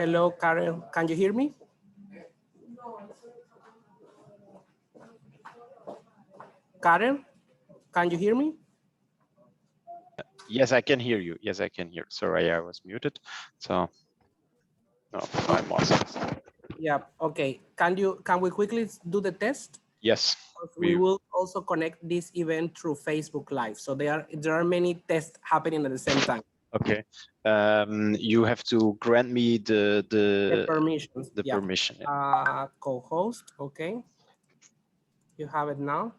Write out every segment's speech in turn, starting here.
Hello, Karen. Can you hear me? Karen, can you hear me? Yes, I can hear you. Yes, I can hear. Sorry, I was muted. So, no, I'm awesome. Yeah. Okay. Can we quickly do the test? Yes, We will also connect this event through Facebook Live. So there are many tests happening at the same time. okay. You have to grant me the Permissions. Yeah. permission. Co-host. Okay. You have it now.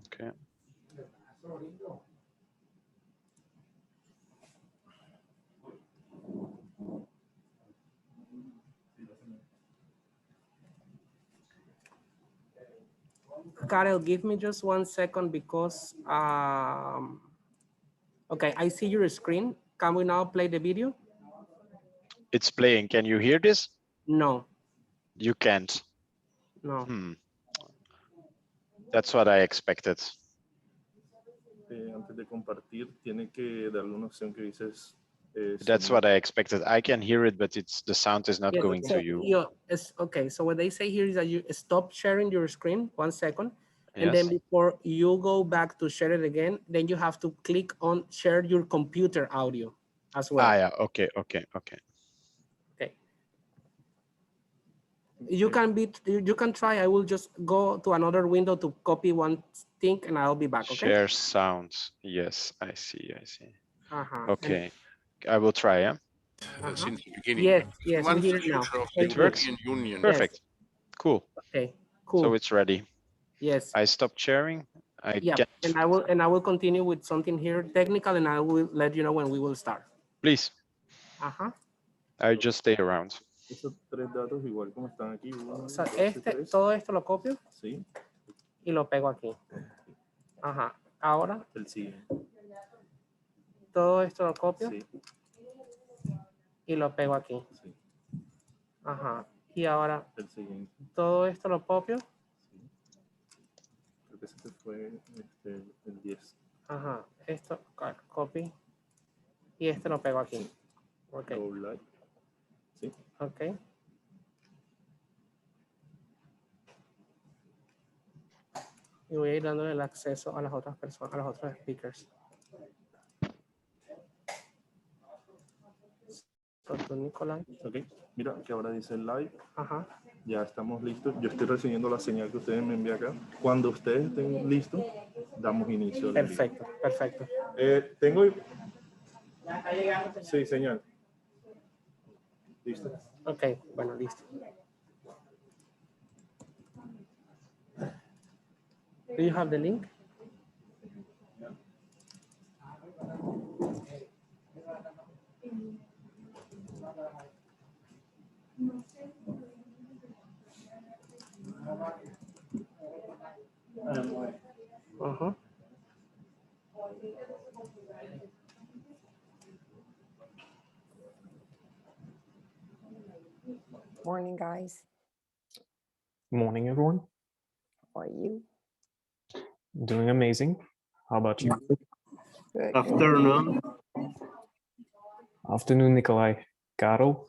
Okay. Karel, give me just 1 second because okay, I see your screen. Can we now play the video? It's playing. Can you hear this? No. You can't. No. That's what I expected. Antes de compartir, tiene que darle una opción que dices. That's what I expected. I can hear it, but the sound is not going to you. Okay, so what they say here is that you stop sharing your screen 1 second, and Yes. then before you go back to share it again, then you have to click on share your computer audio as well. Ah, yeah. Okay. Okay. You can try. I will just go to another window to copy one thing, and I'll be back. Okay. Share sounds. Yes, I see. Okay, And I will try. Yeah. Since the beginning. Yes, we Once hear the it now. user of It the works? European Union. Perfect. Cool. Okay. Cool. So it's ready. Yes. I stopped sharing. And I will continue with something here technical, and I will let you know when we will start. Please. I'll just stay around. Esos tres datos igual como están aquí. O sea, todo esto lo copio. Sí. Y lo pego aquí. Ahora. El siguiente. Todo esto lo copio. Sí. Y lo pego aquí. Sí. Y ahora. El siguiente. Todo esto lo copio. Sí. Creo que ese fue el 10. Esto copy. Y este lo pego aquí. Okay. Go live. Sí. Okay. Y voy a ir dándole el acceso a las otras personas, a los otros speakers. Doctor Nicolai. Ok, mira que ahora dice live. Ya estamos listos. Yo estoy recibiendo la señal que ustedes me envían acá. Cuando ustedes estén listos, damos inicio. Perfecto. Tengo. Sí, señal. Listo. Ok, bueno, listo. Do you have the link? Morning, guys. Morning, everyone. How are you? Doing amazing. How about you? Good. Afternoon. Afternoon, Nikolai. Karel,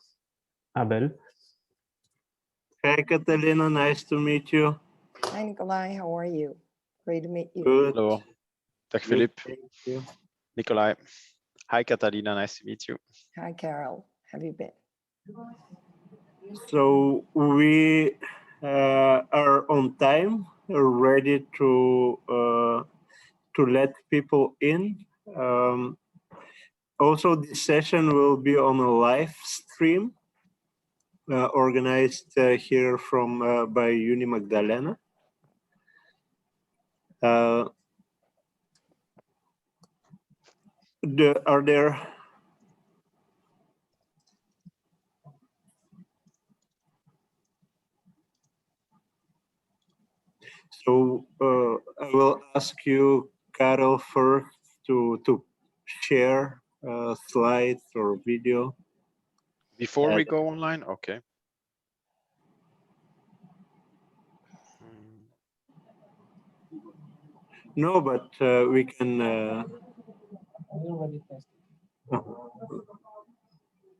Abel. Hi, Catalina. Nice to meet you. Hi, Nikolai. How are you? Great to meet you. Good. Hello. Dag Philip. Thank you. Nikolai. Hi, Catalina. Nice to meet you. Hi, Carol. Have you been? So we are on time, ready to let people in. Also, this session will be on a live stream organized here from by Uni Magdalena. Are there So I will ask you, Carol, first to share slides or video. Before we go online, okay. No, but we can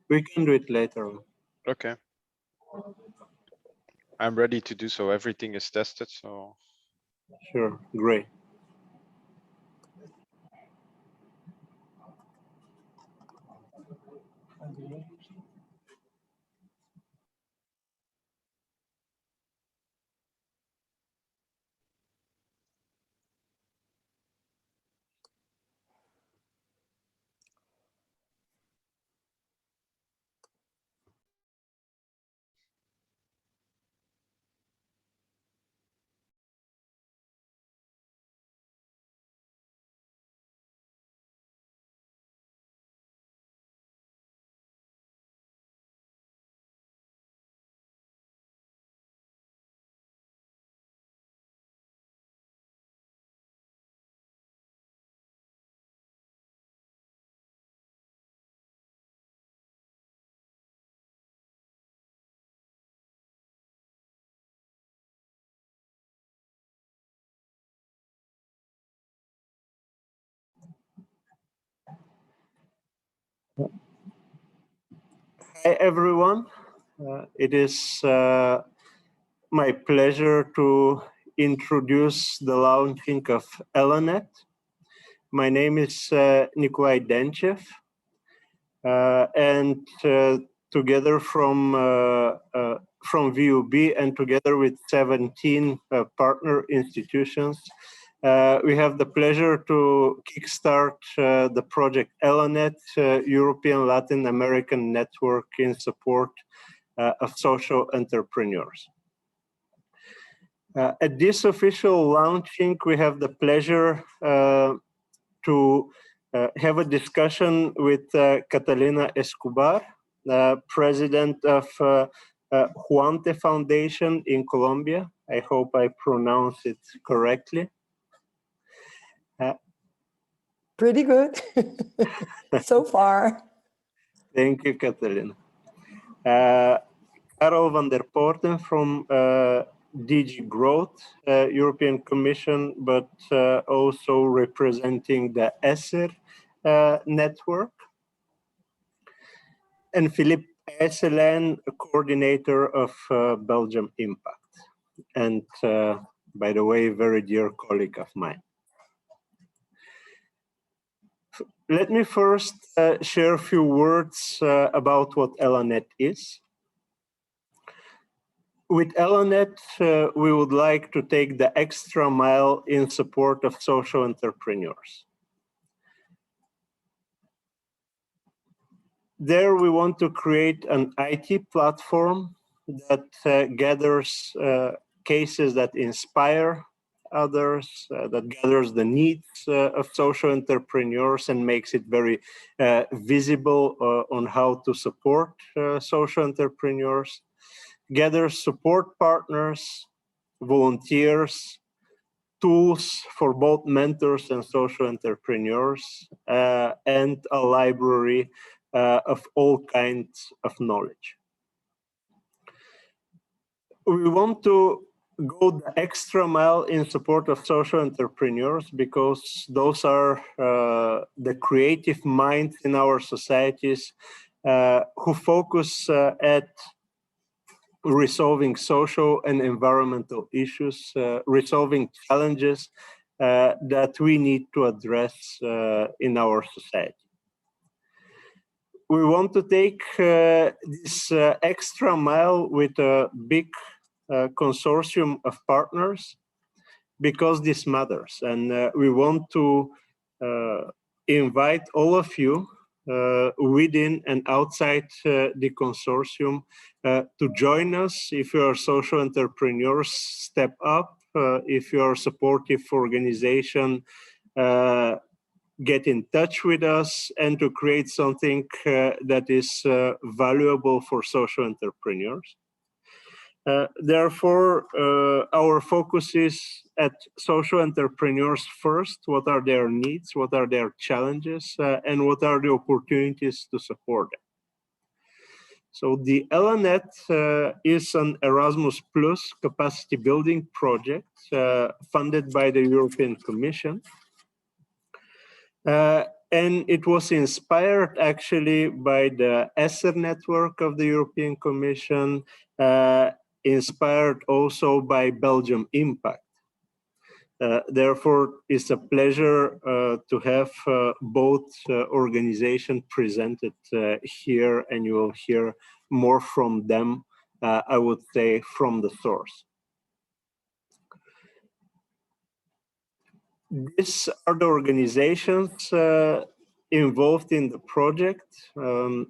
We can do it later on. Okay. I'm ready to do so. Everything is tested, so. Sure, great. Hi, everyone. It is my pleasure to introduce the launching of Elanet. My name is Nikolai Denchev, and together from VUB and together with 17 partner institutions, we have the pleasure to kickstart the project Elanet, European Latin American Network in support of social entrepreneurs. At this official launching, we have the pleasure to have a discussion with Catalina Escobar, president of Juante Foundation in Colombia. I hope I pronounce it correctly. Pretty good so far. Thank you, Catalina. Carol van der Poorten from DG Growth, European Commission, but also representing the ESSER network. And Philippe Esselen, coordinator of Belgium Impact. And by the way, very dear colleague of mine. Let me first share a few words about what Elanet is. With Elanet, we would like to take the extra mile in support of social entrepreneurs. There we want to create an IT platform that gathers cases that inspire others, that gathers the needs of social entrepreneurs and makes it very visible on how to support social entrepreneurs, gathers support partners, volunteers, tools for both mentors and social entrepreneurs, and a library of all kinds of knowledge. We want to go the extra mile in support of social entrepreneurs because those are the creative minds in our societies who focus at resolving social and environmental issues, resolving challenges that we need to address in our society. We want to take this extra mile with a big consortium of partners because this matters. And we want to invite all of you within and outside the consortium to join us. If you are social entrepreneurs, step up. If you are a supportive organization, get in touch with us and to create something that is valuable for social entrepreneurs. Therefore, our focus is at social entrepreneurs first. What are their needs? What are their challenges? And what are the opportunities to support them? So the Elanet is an Erasmus Plus capacity building project funded by the European Commission. And it was inspired actually by the ESSER network of the European Commission, inspired also by Belgium Impact. Therefore, it's a pleasure to have both organizations presented here, and you will hear more from them, I would say, from the source. These are the organizations involved in the project.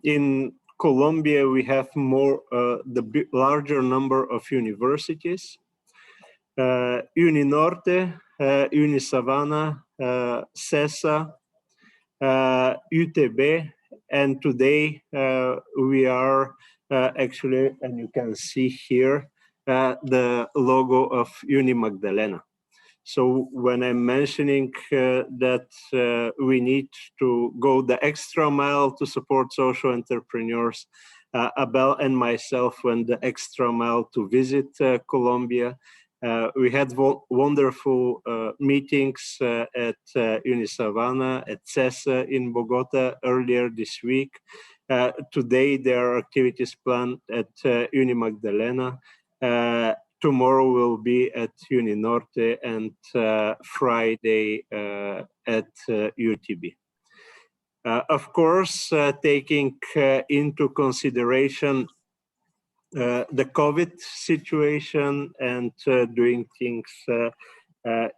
In Colombia, we have the larger number of universities. UniNorte, UniSavannah, CESA, UTB, and today we are actually, and you can see here, the logo of UniMagdalena. So when I'm mentioning that we need to go the extra mile to support social entrepreneurs, Abel and myself went the extra mile to visit Colombia. We had wonderful meetings at UniSavannah, at CESA in Bogota earlier this week. Today there are activities planned at UniMagdalena. Tomorrow will be at UniNorte, and Friday at UTB. Of course, taking into consideration the COVID situation and doing things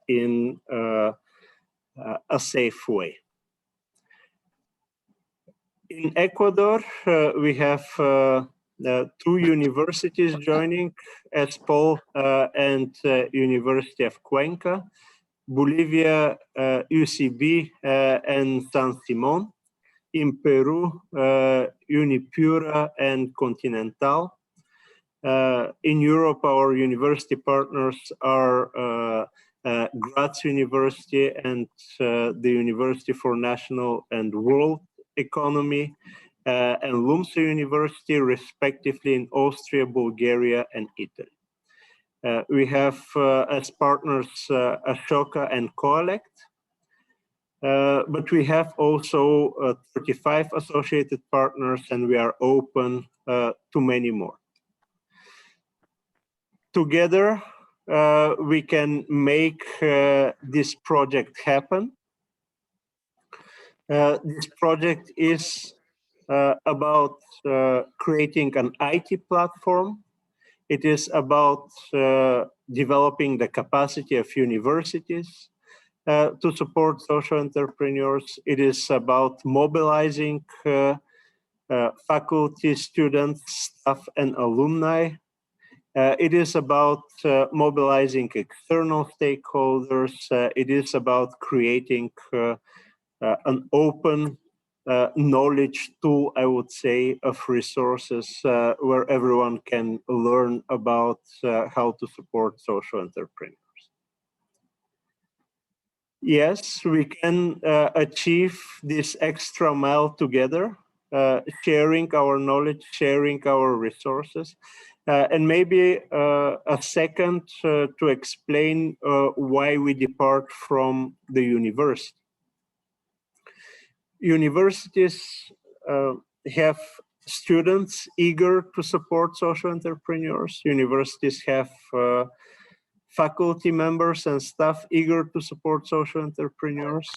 in a safe way. In Ecuador, we have 2 universities joining, ESPOL and University of Cuenca, Bolivia, UCB and San Simon. In Peru, Unipura and Continental. In Europe, our university partners are Graz University and the University for National and World Economy, and LUMSA University, respectively, in Austria, Bulgaria, and Italy. We have as partners Ashoka and Coelect, but we have also 35 associated partners, and we are open to many more. Together, we can make this project happen. This project is about creating an IT platform. It is about developing the capacity of universities to support social entrepreneurs. It is about mobilizing faculty, students, staff, and alumni. It is about mobilizing external stakeholders. It is about creating an open knowledge tool, I would say, of resources where everyone can learn about how to support social entrepreneurs. Yes, we can achieve this extra mile together, sharing our knowledge, sharing our resources. And maybe a second to explain why we depart from the university. Universities have students eager to support social entrepreneurs. Universities have faculty members and staff eager to support social entrepreneurs.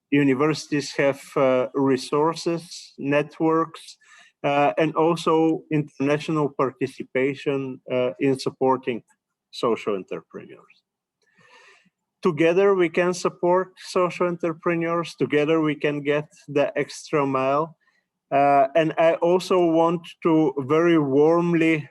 Universities have resources, networks, and also international participation in supporting social entrepreneurs. Together we can support social entrepreneurs, together we can get the extra mile. And I also want to very warmly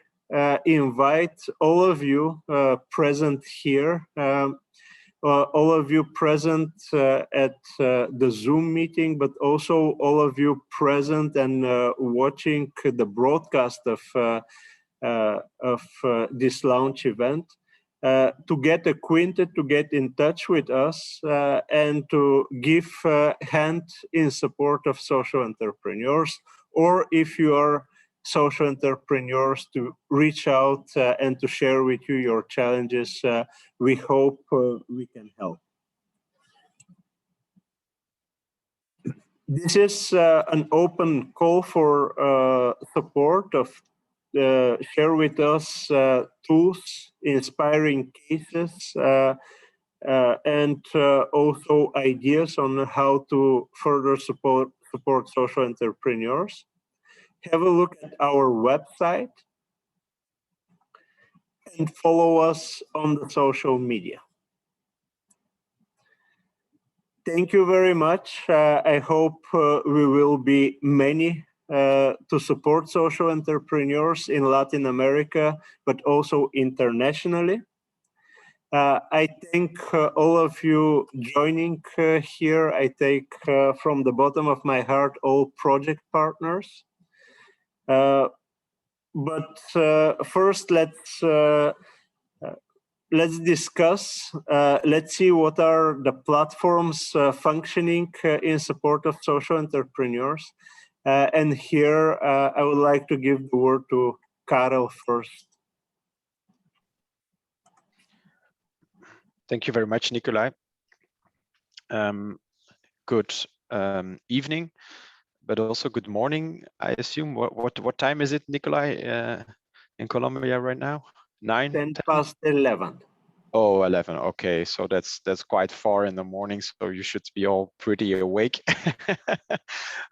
invite all of you present here, all of you present at the Zoom meeting, but also all of you present and watching the broadcast of this launch event, to get acquainted, to get in touch with us, and to give a hand in support of social entrepreneurs, or if you are social entrepreneurs, to reach out and to share with you your challenges. We hope we can help. This is an open call for support of share with us tools, inspiring cases, and also ideas on how to further support social entrepreneurs. Have a look at our website and follow us on the social media. Thank you very much. I hope we will be many to support social entrepreneurs in Latin America, but also internationally. I thank all of you joining here. I thank from the bottom of my heart all project partners. But first, let's discuss. Let's see what are the platforms functioning in support of social entrepreneurs. And here, I would like to give the word to Karel first. Thank you very much, Nikolai. Good evening, but also good morning, I assume. What time is it, Nikolai, in Colombia right now? 9? 10 past 11. Oh, 11. Okay, so that's quite far in the morning, so you should be all pretty awake.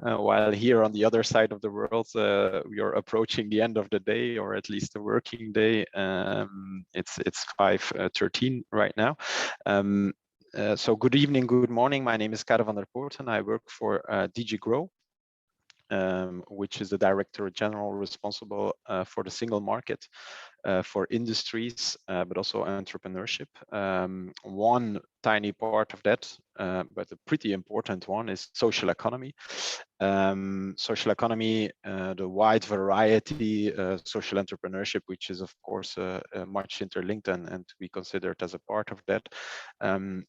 While here on the other side of the world, we are approaching the end of the day, or at least the working day. It's 5:13 right now. So good evening, good morning. My name is Karel van der Poorten. I work for DG Grow, which is the Director General responsible for the single market, for industries, but also entrepreneurship. One tiny part of that, but a pretty important one, is social economy. Social economy, the wide variety, social entrepreneurship, which is of course much interlinked and to be considered as a part of that,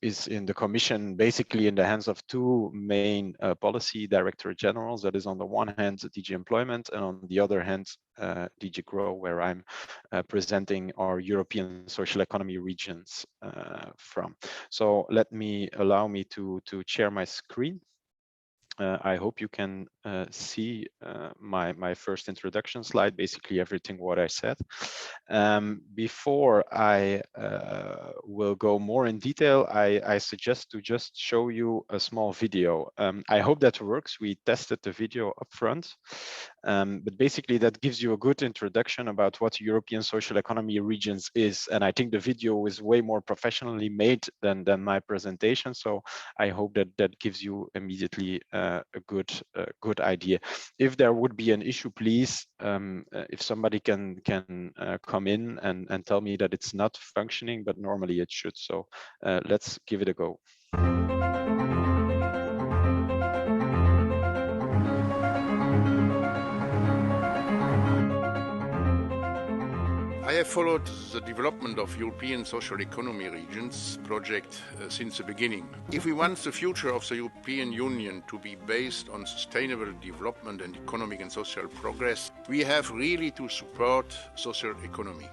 is in the Commission basically in the hands of two main policy director generals. That is on the one hand DG Employment, and on the other hand DG Grow, where I'm presenting our European social economy regions from. So allow me to share my screen. I hope you can see my first introduction slide, basically everything what I said. Before I will go more in detail, I suggest to just show you a small video. I hope that works. We tested the video up front, but basically that gives you a good introduction about what European social economy regions is. And I think the video is way more professionally made than my presentation. So I hope that gives you immediately a good idea. If there would be an issue, please, if somebody can come in and tell me that it's not functioning, but normally it should. So let's give it a go. I have followed the development of European social economy regions project since the beginning. If we want the future of the European Union to be based on sustainable development and economic and social progress, we have really to support social economy.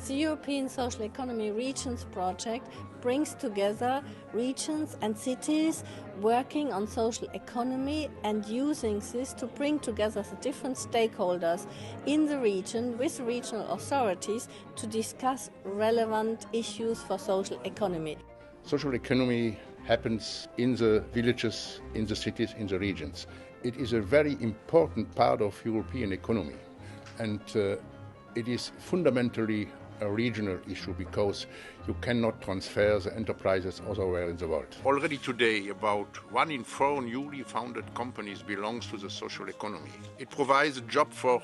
The European Social Economy Regions project brings together regions and cities working on social economy and using this to bring together the different stakeholders in the region with regional authorities to discuss relevant issues for social economy. Social economy happens in the villages, in the cities, in the regions. It is a very important part of European economy, and it is fundamentally a regional issue because you cannot transfer the enterprises elsewhere in the world. Already today, about 1 in 4 newly founded companies belongs to the social economy. It provides a job for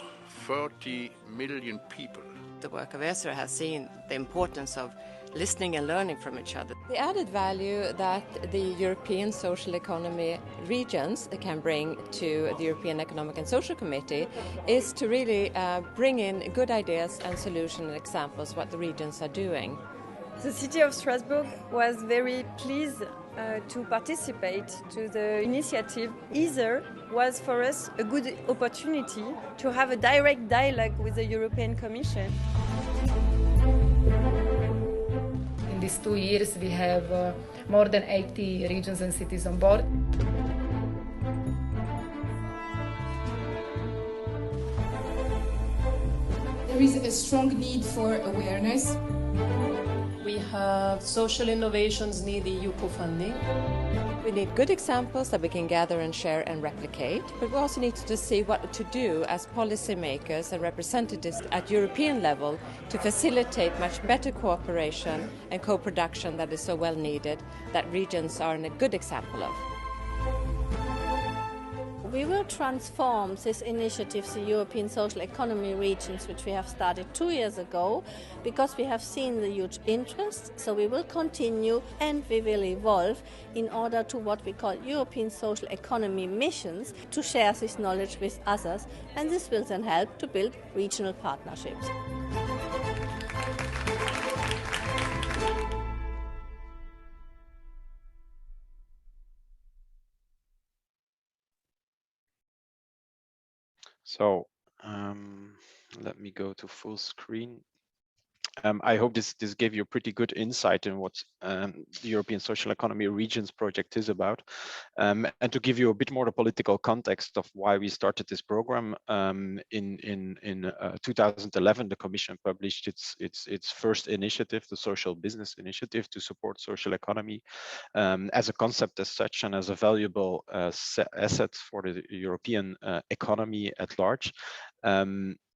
30 million people. The work of ESRA has seen the importance of listening and learning from each other. The added value that the European Social Economy regions can bring to the European Economic and Social Committee is to really bring in good ideas and solution and examples what the regions are doing. The city of Strasbourg was very pleased to participate to the initiative. ESR was for us a good opportunity to have a direct dialogue with the European Commission. In these 2 years, we have more than 80 regions and cities on board. There is a strong need for awareness. We have social innovations need EU co-funding. We need good examples that we can gather and share and replicate, but we also need to see what to do as policymakers and representatives at European level to facilitate much better cooperation and co-production that is so well needed, that regions are a good example of. We will transform these initiatives, the European Social Economy Regions, which we have started 2 years ago, because we have seen the huge interest. So we will continue and we will evolve in order to what we call European Social Economy Missions, to share this knowledge with others, and this will then help to build regional partnerships. So let me go to full screen. I hope this gave you a pretty good insight in what the European Social Economy Regions project is about. And to give you a bit more the political context of why we started this program, in 2011, the Commission published its first initiative, the Social Business Initiative, to support social economy as a concept as such and as a valuable asset for the European economy at large.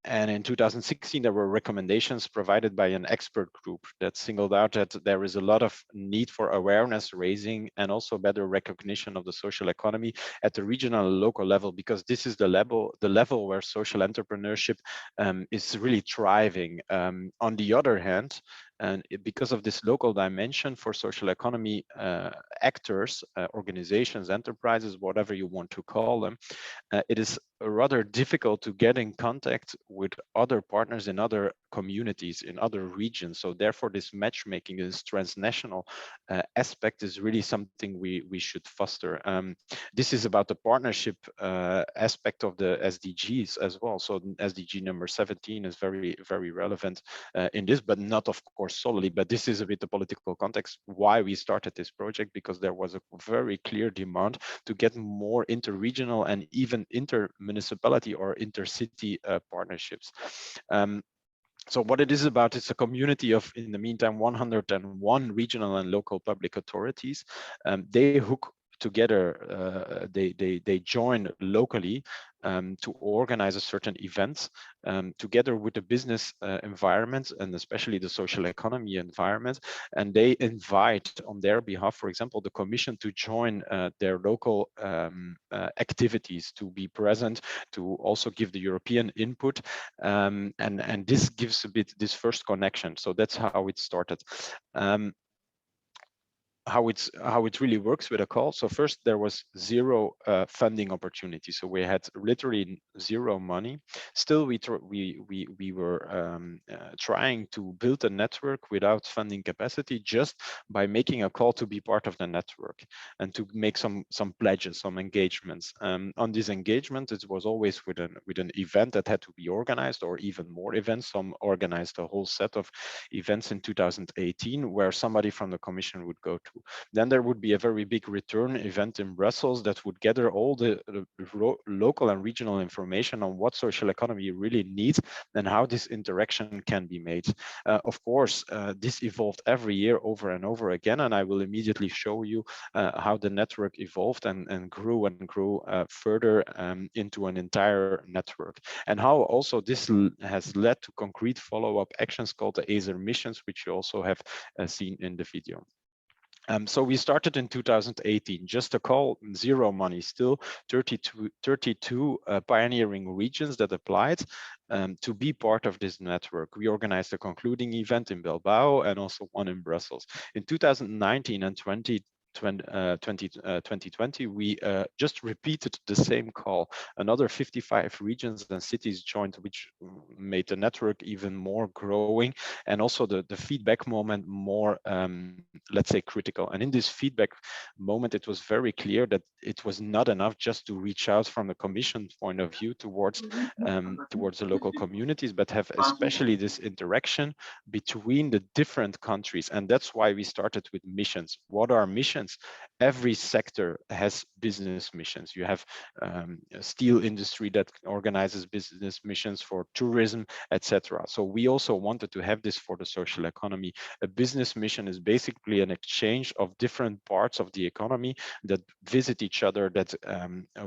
And in 2016, there were recommendations provided by an expert group that singled out that there is a lot of need for awareness raising and also better recognition of the social economy at the regional and local level, because this is the level where social entrepreneurship is really thriving. On the other hand, and because of this local dimension for social economy actors, organizations, enterprises, whatever you want to call them, it is rather difficult to get in contact with other partners in other communities, in other regions. So therefore, this matchmaking, this transnational aspect is really something we should foster. This is about the partnership aspect of the SDGs as well. So SDG number 17 is very, very relevant in this, but not, of course, solely. But this is a bit the political context why we started this project, because there was a very clear demand to get more interregional and even inter-municipality or intercity partnerships. So what it is about, it's a community of, in the meantime, 101 regional and local public authorities. They hook together, they join locally to organize a certain event together with the business environment and especially the social economy environment. And they invite on their behalf, for example, the Commission to join their local activities, to be present, to also give the European input. And this gives a bit this first connection. So that's how it started. How it really works with a call. So first there was zero funding opportunity. So we had literally zero money. Still, we were trying to build a network without funding capacity, just by making a call to be part of the network and to make some pledges, some engagements. On this engagement, it was always with an event that had to be organized, or even more events. Some organized a whole set of events in 2018 where somebody from the Commission would go to. Then there would be a very big return event in Brussels that would gather all the local and regional information on what social economy really needs and how this interaction can be made. Of course, this evolved every year over and over again, and I will immediately show you how the network evolved and grew further into an entire network, and how also this has led to concrete follow-up actions called the ACER missions, which you also have seen in the video. So we started in 2018, just a call, zero money, still 32 pioneering regions that applied to be part of this network. We organized a concluding event in Bilbao and also one in Brussels. In 2019 and 2020, we just repeated the same call. Another 55 regions and cities joined, which made the network even more growing, and also the feedback moment more, let's say, critical. And in this feedback moment, it was very clear that it was not enough just to reach out from the Commission point of view towards the local communities, but have especially this interaction between the different countries. And that's why we started with missions. What are missions? missions. Every sector has business missions. You have a steel industry that organizes business missions for tourism, etc. So we also wanted to have this for the social economy. A business mission is basically an exchange of different parts of the economy that visit each other, that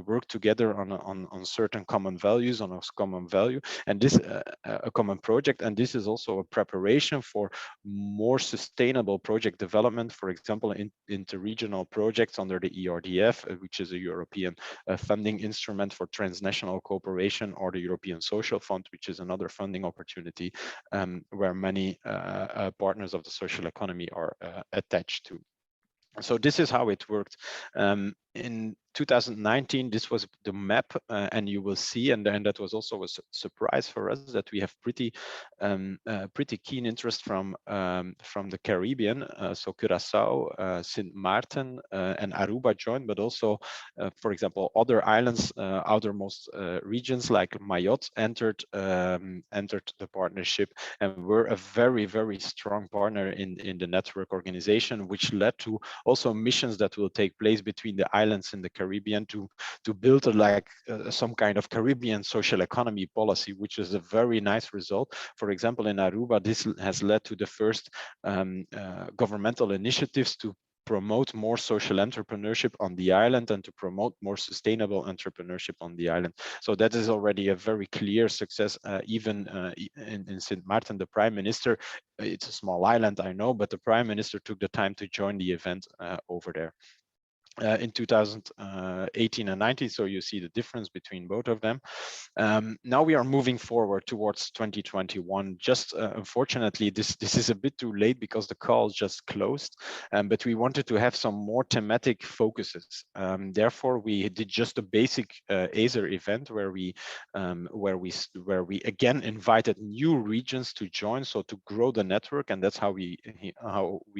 work together on certain common values, on a common value, and this a common project. And this is also a preparation for more sustainable project development, for example, interregional projects under the ERDF, which is a European funding instrument for transnational cooperation, or the European Social Fund, which is another funding opportunity where many partners of the social economy are attached to. So this is how it worked. In 2019, this was the map, and you will see, and that was also a surprise for us, that we have pretty keen interest from the Caribbean. So Curacao, Sint Maarten, and Aruba joined, but also, for example, other islands, outermost regions like Mayotte entered the partnership, and were a very strong partner in the network organization, which led to also missions that will take place between the islands in the Caribbean to build some kind of Caribbean social economy policy, which is a very nice result. For example, in Aruba, this has led to the first governmental initiatives to promote more social entrepreneurship on the island and to promote more sustainable entrepreneurship on the island. So that is already a very clear success. Even in Sint Maarten, the Prime Minister, it's a small island, I know, but the Prime Minister took the time to join the event over there. In 2018 and 19, so you see the difference between both of them. Now we are moving forward towards 2021. Just unfortunately, this is a bit too late because the call just closed, but we wanted to have some more thematic focuses. Therefore, we did just a basic ASER event where we again invited new regions to join, so to grow the network, and that's how we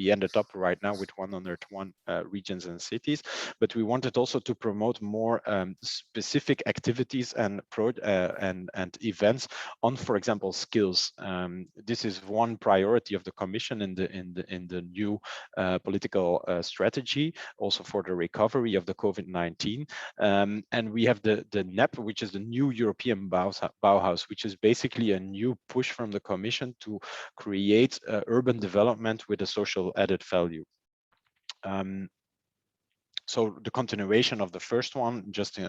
ended up right now with 101 regions and cities. But we wanted also to promote more specific activities and events on, for example, skills. This is one priority of the Commission in the new political strategy, also for the recovery of the COVID-19. And we have the NEP, which is the new European Bauhaus, which is basically a new push from the Commission to create urban development with a social added value. So the continuation of the first one just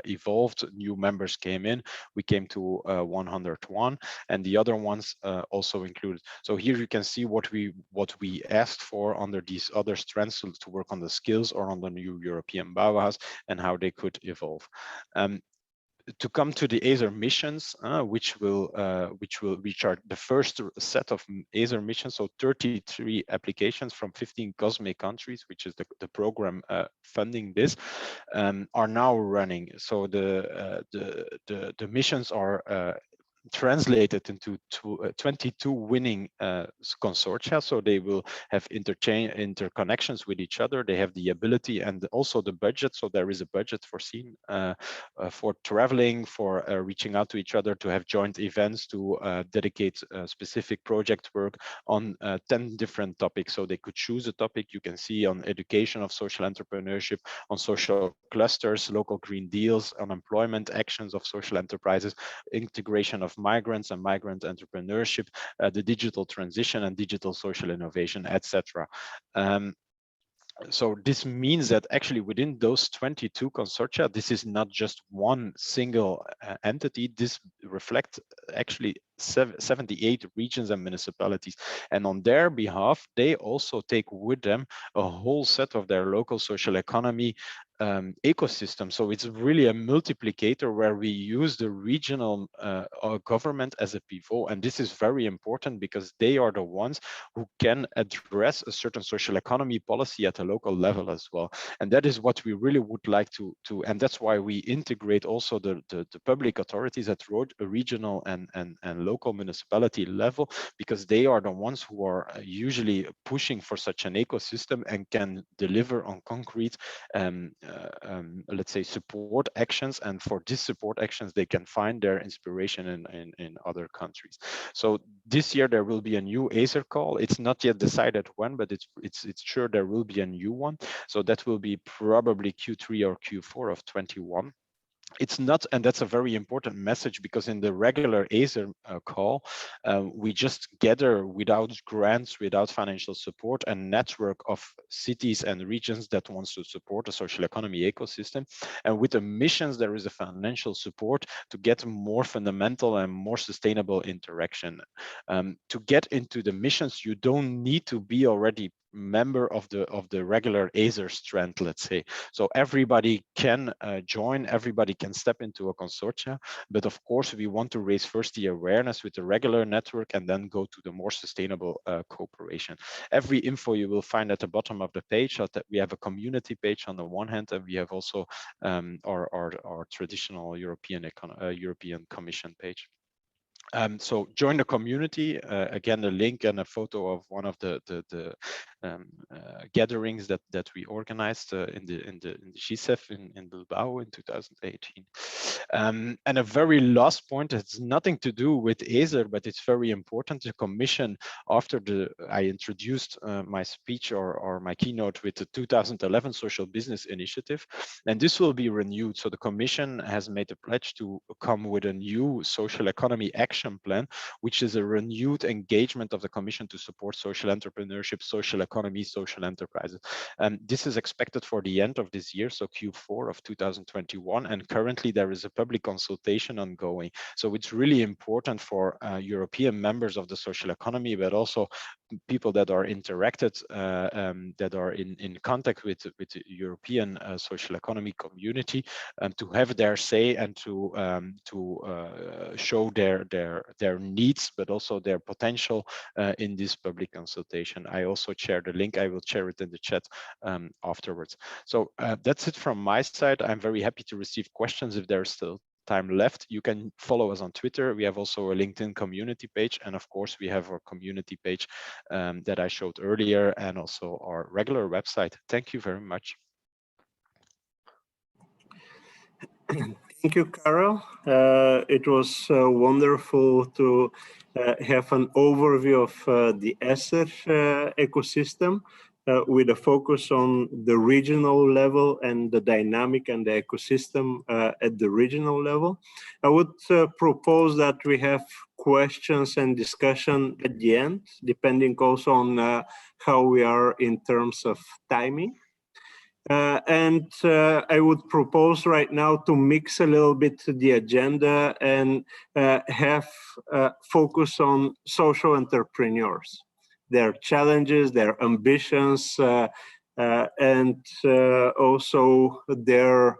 evolved, new members came in, we came to 101, and the other ones also included. So here you can see what we asked for under these other strands to work on the skills or on the new European Bauhaus and how they could evolve. To come to the ASER missions, which are the first set of ASER missions, so 33 applications from 15 COSME countries, which is the program funding this, are now running. So the missions are translated into 22 winning consortia, so they will have interconnections with each other. They have the ability and also the budget, so there is a budget foreseen for traveling, for reaching out to each other, to have joint events, to dedicate specific project work on 10 different topics. So they could choose a topic. You can see on education of social entrepreneurship, on social clusters, local green deals, on employment actions of social enterprises, integration of migrants and migrant entrepreneurship, the digital transition and digital social innovation, etc. So this means that actually within those 22 consortia, this is not just one single entity. This reflects actually 78 regions and municipalities, and on their behalf they also take with them a whole set of their local social economy ecosystem. So it's really a multiplicator where we use the regional government as a pivot, and this is very important because they are the ones who can address a certain social economy policy at a local level as well. And that is what we really would like to and that's why we integrate also the public authorities at regional and local municipality level, because they are the ones who are usually pushing for such an ecosystem and can deliver on concrete let's say, support actions, and for these support actions they can find their inspiration in other countries. So this year there will be a new Acer call. It's not yet decided when, but it's sure there will be a new one. So that will be probably Q3 or Q4 of 21. It's not, and that's a very important message, because in the regular Acer call, we just gather, without grants, without financial support, a network of cities and regions that wants to support a social economy ecosystem. And with the missions, there is a financial support to get more fundamental and more sustainable interaction. To get into the missions, you don't need to be already member of the regular Acer strand, let's say. So everybody can join, everybody can step into a consortia, but of course we want to raise first the awareness with the regular network and then go to the more sustainable cooperation. Every info you will find at the bottom of the page. That we have a community page on the one hand, and we have also our traditional European Commission page. So join the community. Again, a link and a photo of one of the gatherings that we organized in the GCEF in Bilbao in 2018. And a very last point, it's nothing to do with Acer, but it's very important. The Commission, after I introduced my speech or my keynote with the 2011 Social Business Initiative, and this will be renewed. So the Commission has made a pledge to come with a new social economy action plan, which is a renewed engagement of the Commission to support social entrepreneurship, social economy, social enterprises. This is expected for the end of this year, so Q4 of 2021, and currently there is a public consultation ongoing. So it's really important for European members of the social economy, but also people that are interacted, that are in contact with the European social economy community, to have their say and to show their needs, but also their potential in this public consultation. I also share the link. I will share it in the chat afterwards. So that's it from my side. I'm very happy to receive questions if there's still time left. You can follow us on Twitter. We have also a LinkedIn community page, and of course we have our community page that I showed earlier, and also our regular website. Thank you very much. Thank you, Karel. It was wonderful to have an overview of the Acer ecosystem with a focus on the regional level and the dynamic and the ecosystem at the regional level. I would propose that we have questions and discussion at the end, depending also on how we are in terms of timing. I would propose right now to mix a little bit the agenda and have focus on social entrepreneurs, their challenges, their ambitions, and also their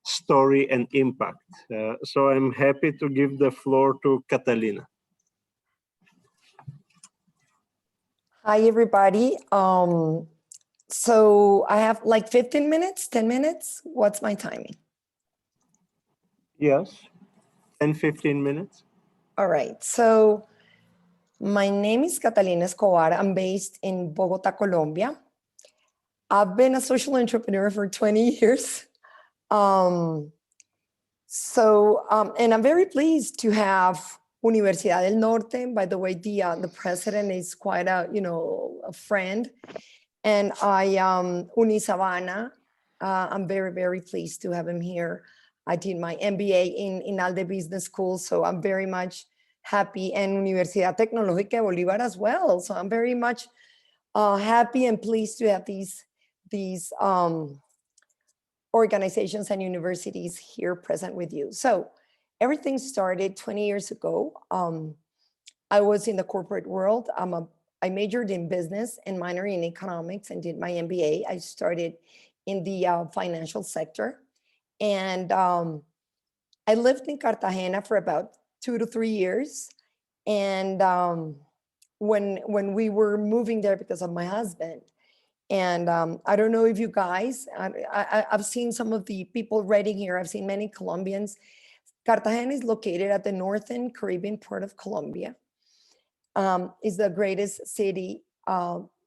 story and impact. So I'm happy to give the floor to Catalina. Hi, everybody. So I have like 15 minutes, 10 minutes. What's my timing? Yes, 10, 15 minutes. All right. So my name is Catalina Escobar. I'm based in Bogota, Colombia. I've been a social entrepreneur for 20 years. And I'm very pleased to have Universidad del Norte. By the way, the president is quite a friend. And Unisabana, I'm very, very pleased to have him here. I did my MBA in ALDE Business School, so I'm very much happy, and Universidad Tecnológica de Bolívar as well. So I'm very much happy and pleased to have these organizations and universities here present with you. So everything started 20 years ago. I was in the corporate world. I majored in business and minored in economics and did my MBA. I started in the financial sector. And I lived in Cartagena for about 2 to 3 years. And when we were moving there because of my husband, and I don't know if you guys, I've seen some of the people writing here. I've seen many Colombians. Cartagena is located at the northern Caribbean port of Colombia. Is the greatest city,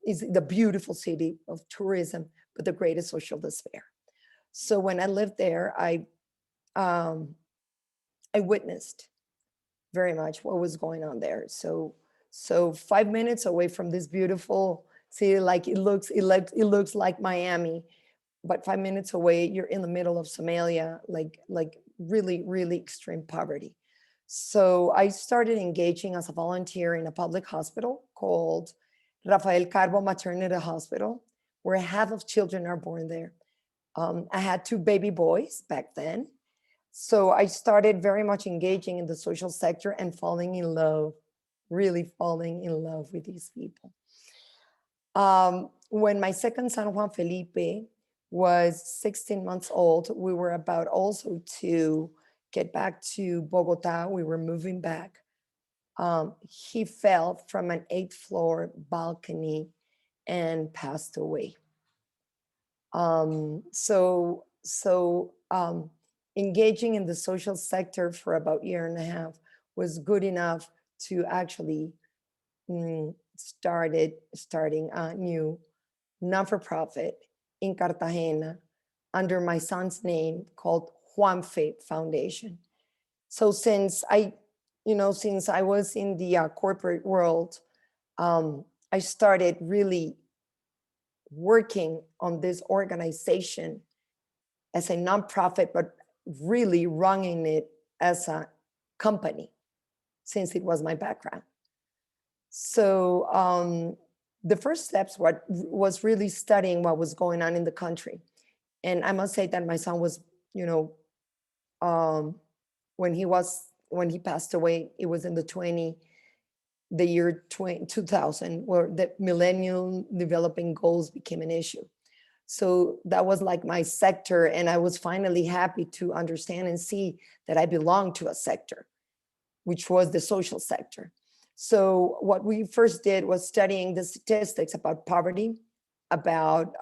is the beautiful city of tourism, but the greatest social despair. So when I lived there, I witnessed very much what was going on there. So 5 minutes away from this beautiful city, like it looks like Miami, but 5 minutes away, you're in the middle of Somalia, like really, really extreme poverty. So I started engaging as a volunteer in a public hospital called Rafael Carbo Maternity Hospital, where half of children are born there. I had 2 baby boys back then. So I started very much engaging in the social sector and falling in love, really falling in love with these people. When my second son, Juan Felipe, was 16 months old, we were about also to get back to Bogota. We were moving back. He fell from an 8th floor balcony and passed away. Engaging in the social sector for about a year and a half was good enough to actually starting a new non-for-profit in Cartagena under my son's name called Juanfe Foundation. So since I was in the corporate world, I started really working on this organization as a nonprofit, but really running it as a company since it was my background. So the first steps was really studying what was going on in the country. And I must say that my son was, when he passed away, it was in the year 2000, where the Millennium Developing Goals became an issue. So that was like my sector, and I was finally happy to understand and see that I belonged to a sector, which was the social sector. So what we first did was studying the statistics about poverty, about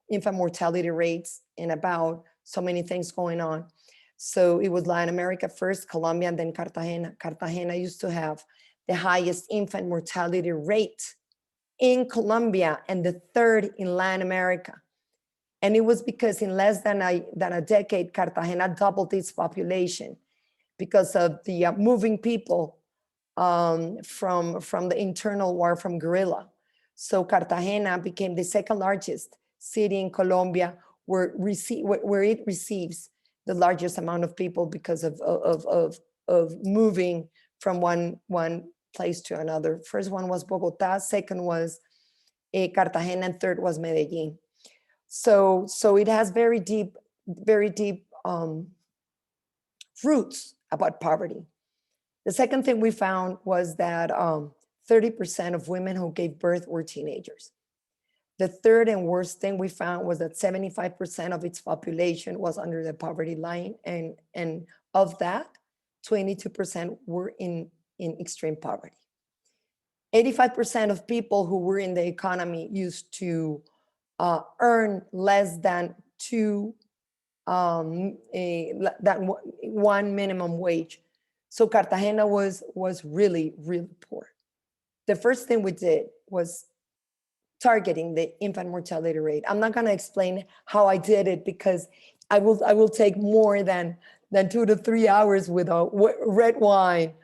infant mortality rates, and about so many things going on. So it was Latin America first, Colombia, and then Cartagena. Cartagena used to have the highest infant mortality rate in Colombia and the 3rd in Latin America. And it was because in less than a decade, Cartagena doubled its population because of the moving people from the internal war from guerrilla. So Cartagena became the 2nd largest city in Colombia where it receives the largest amount of people because of moving from one place to another. First one was Bogota, second was Cartagena, and 3rd was Medellin. So it has very deep roots about poverty. The second thing we found was that 30% of women who gave birth were teenagers. The third and worst thing we found was that 75% of its population was under the poverty line, and of that, 22% were in extreme poverty. 85% of people who were in the economy used to earn less than one minimum wage. So Cartagena was really, really poor. The first thing we did was targeting the infant mortality rate. I'm not going to explain how I did it because I will take more than 2 to 3 hours with a red wine.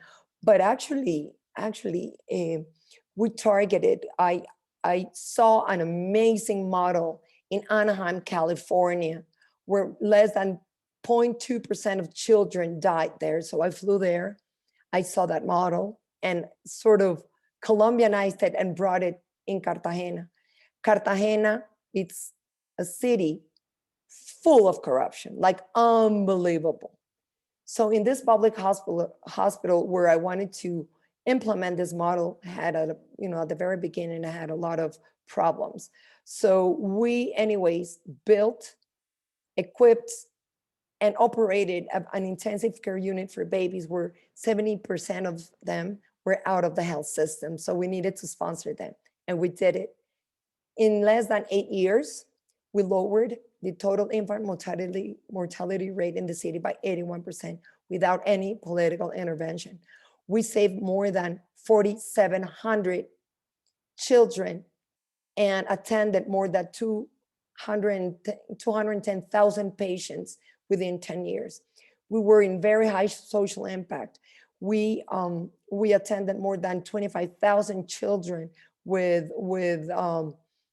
But actually, we targeted. I saw an amazing model in Anaheim, California, where less than 0.2% of children died there. So I flew there. I saw that model and sort of Colombianized it and brought it in Cartagena. Cartagena, it's a city full of corruption, like unbelievable. So in this public hospital where I wanted to implement this model, had at the very beginning, I had a lot of problems. So we anyways built, equipped, and operated an intensive care unit for babies where 70% of them were out of the health system. So we needed to sponsor them, and we did it. In less than 8 years, we lowered the total infant mortality rate in the city by 81% without any political intervention. We saved more than 4,700 children and attended more than 210,000 patients within 10 years. We were in very high social impact. We attended more than 25,000 children with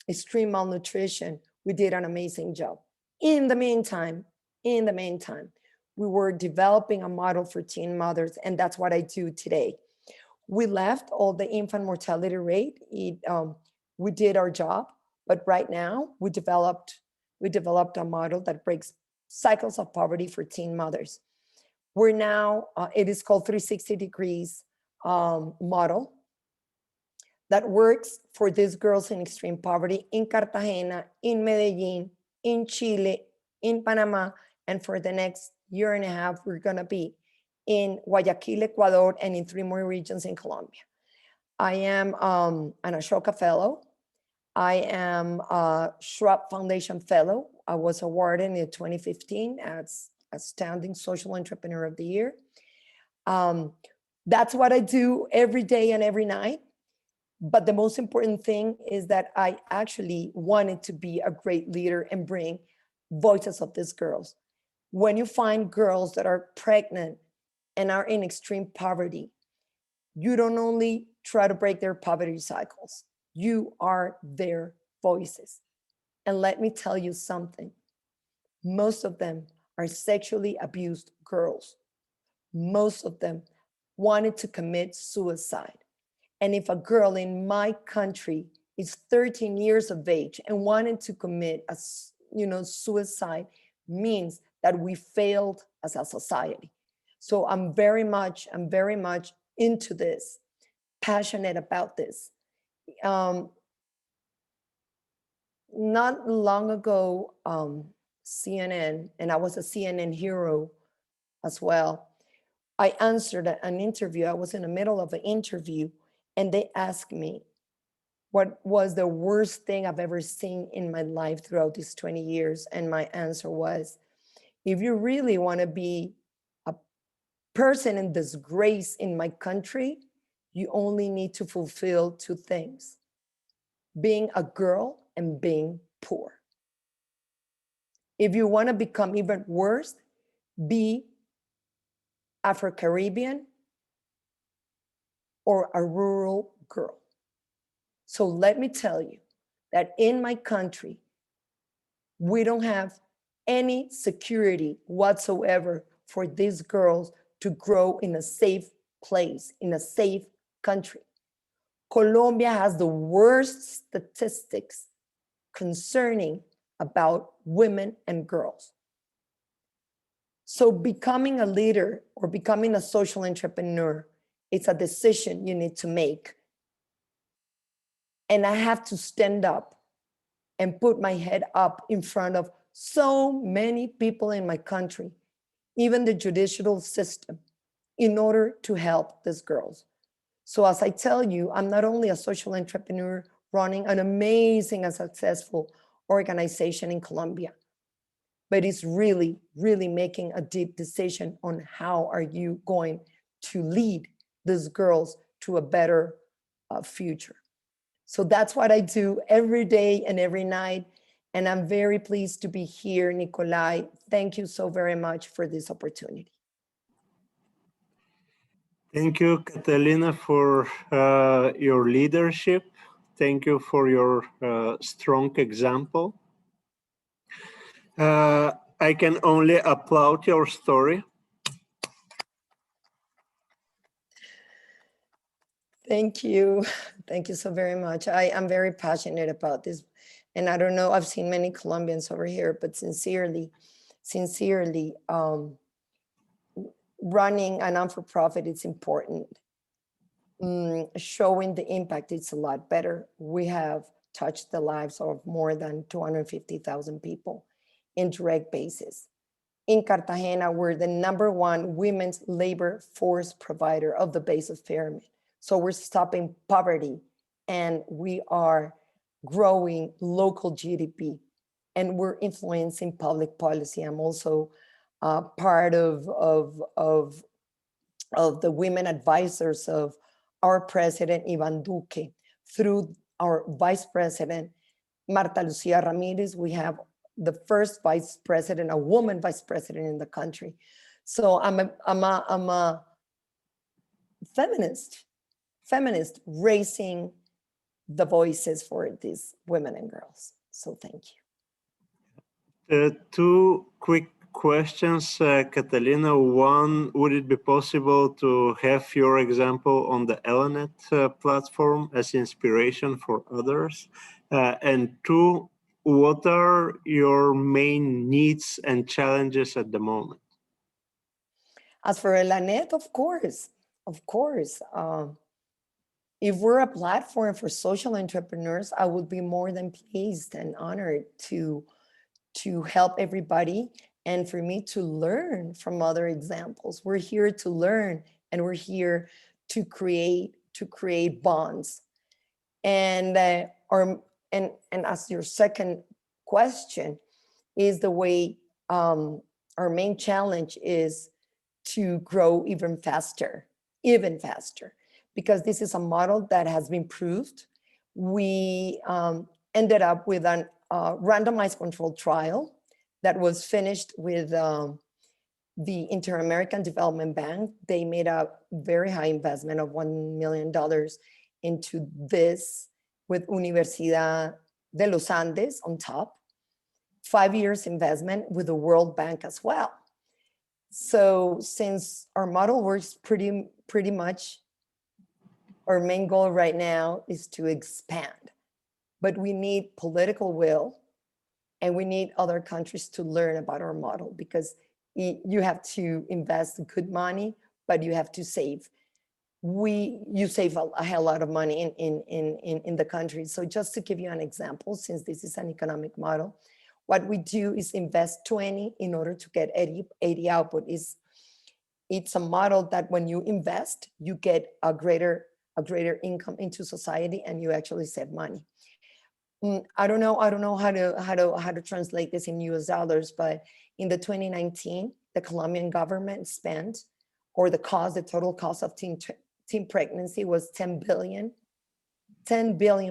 extreme malnutrition. We did an amazing job. In the meantime, we were developing a model for teen mothers, and that's what I do today. We left all the infant mortality rate. We did our job, but right now we developed a model that breaks cycles of poverty for teen mothers. We're now, it is called 360 degrees model that works for these girls in extreme poverty in Cartagena, in Medellin, in Chile, in Panama, and for the next year and a half, we're gonna be in Guayaquil, Ecuador, and in 3 more regions in Colombia. I am an Ashoka Fellow. I am a Schwab Foundation Fellow. I was awarded in 2015 as Outstanding Social Entrepreneur of the Year. That's what I do every day and every night. But the most important thing is that I actually wanted to be a great leader and bring voices of these girls. When you find girls that are pregnant and are in extreme poverty, you don't only try to break their poverty cycles, you are their voices. And let me tell you something, most of them are sexually abused girls. Most of them wanted to commit suicide. And if a girl in my country is 13 years of age and wanted to commit suicide, means that we failed as a society. So I'm very much into this, passionate about this. Not long ago, CNN, and I was a CNN hero as well, I answered an interview. I was in the middle of an interview, and they asked me, what was the worst thing I've ever seen in my life throughout these 20 years? And my answer was, if you really want to be a person in disgrace in my country, you only need to fulfill 2 things, being a girl and being poor. If you want to become even worse, be Afro-Caribbean or a rural girl. So let me tell you that in my country, we don't have any security whatsoever for these girls to grow in a safe place, in a safe country. Colombia has the worst statistics concerning about women and girls. So becoming a leader or becoming a social entrepreneur, it's a decision you need to make. And I have to stand up and put my head up in front of so many people in my country, even the judicial system, in order to help these girls. So as I tell you, I'm not only a social entrepreneur running an amazing and successful organization in Colombia, but it's really, really making a deep decision on how are you going to lead these girls to a better future. So that's what I do every day and every night. And I'm very pleased to be here, Nikolai. Thank you so very much for this opportunity. Thank you, Catalina, for your leadership. Thank you for your strong example. I can only applaud your story. Thank you. Thank you so very much. I am very passionate about this. And I don't know, I've seen many Colombians over here, but sincerely, running a non-for-profit is important. Showing the impact, it's a lot better. We have touched the lives of more than 250,000 people in direct basis. In Cartagena, we're the #1 women's labor force provider of the base of pyramid. So we're stopping poverty and we are growing local GDP and we're influencing public policy. I'm also part of the women advisors of our president, Ivan Duque, through our vice president, Marta Lucia Ramirez. We have the first vice president, a woman vice president in the country. So I'm a feminist raising the voices for these women and girls. So thank you. Two quick questions, Catalina. One, would it be possible to have your example on the Elenet platform as inspiration for others? And two, what are your main needs and challenges at the moment? As for Elenet, of course. If we're a platform for social entrepreneurs, I would be more than pleased and honored to help everybody and for me to learn from other examples. We're here to learn, and we're here to create bonds. And as your second question is the way, our main challenge is to grow even faster, because this is a model that has been proved. We ended up with a randomized controlled trial that was finished with the Inter-American Development Bank. They made a very high investment of $1 million into this with Universidad de los Andes on top, 5 years investment with the World Bank as well. So since our model works pretty much, our main goal right now is to expand, but we need political will, and we need other countries to learn about our model, because you have to invest good money, but you have to save. You save a hell lot of money in the country. So just to give you an example, since this is an economic model, what we do is invest 20 in order to get 80 output. It's a model that when you invest, you get a greater income into society, and you actually save money. I don't know how to translate this in US dollars, but in the 2019, the Colombian government spent, or the total cost of teen pregnancy was 10 billion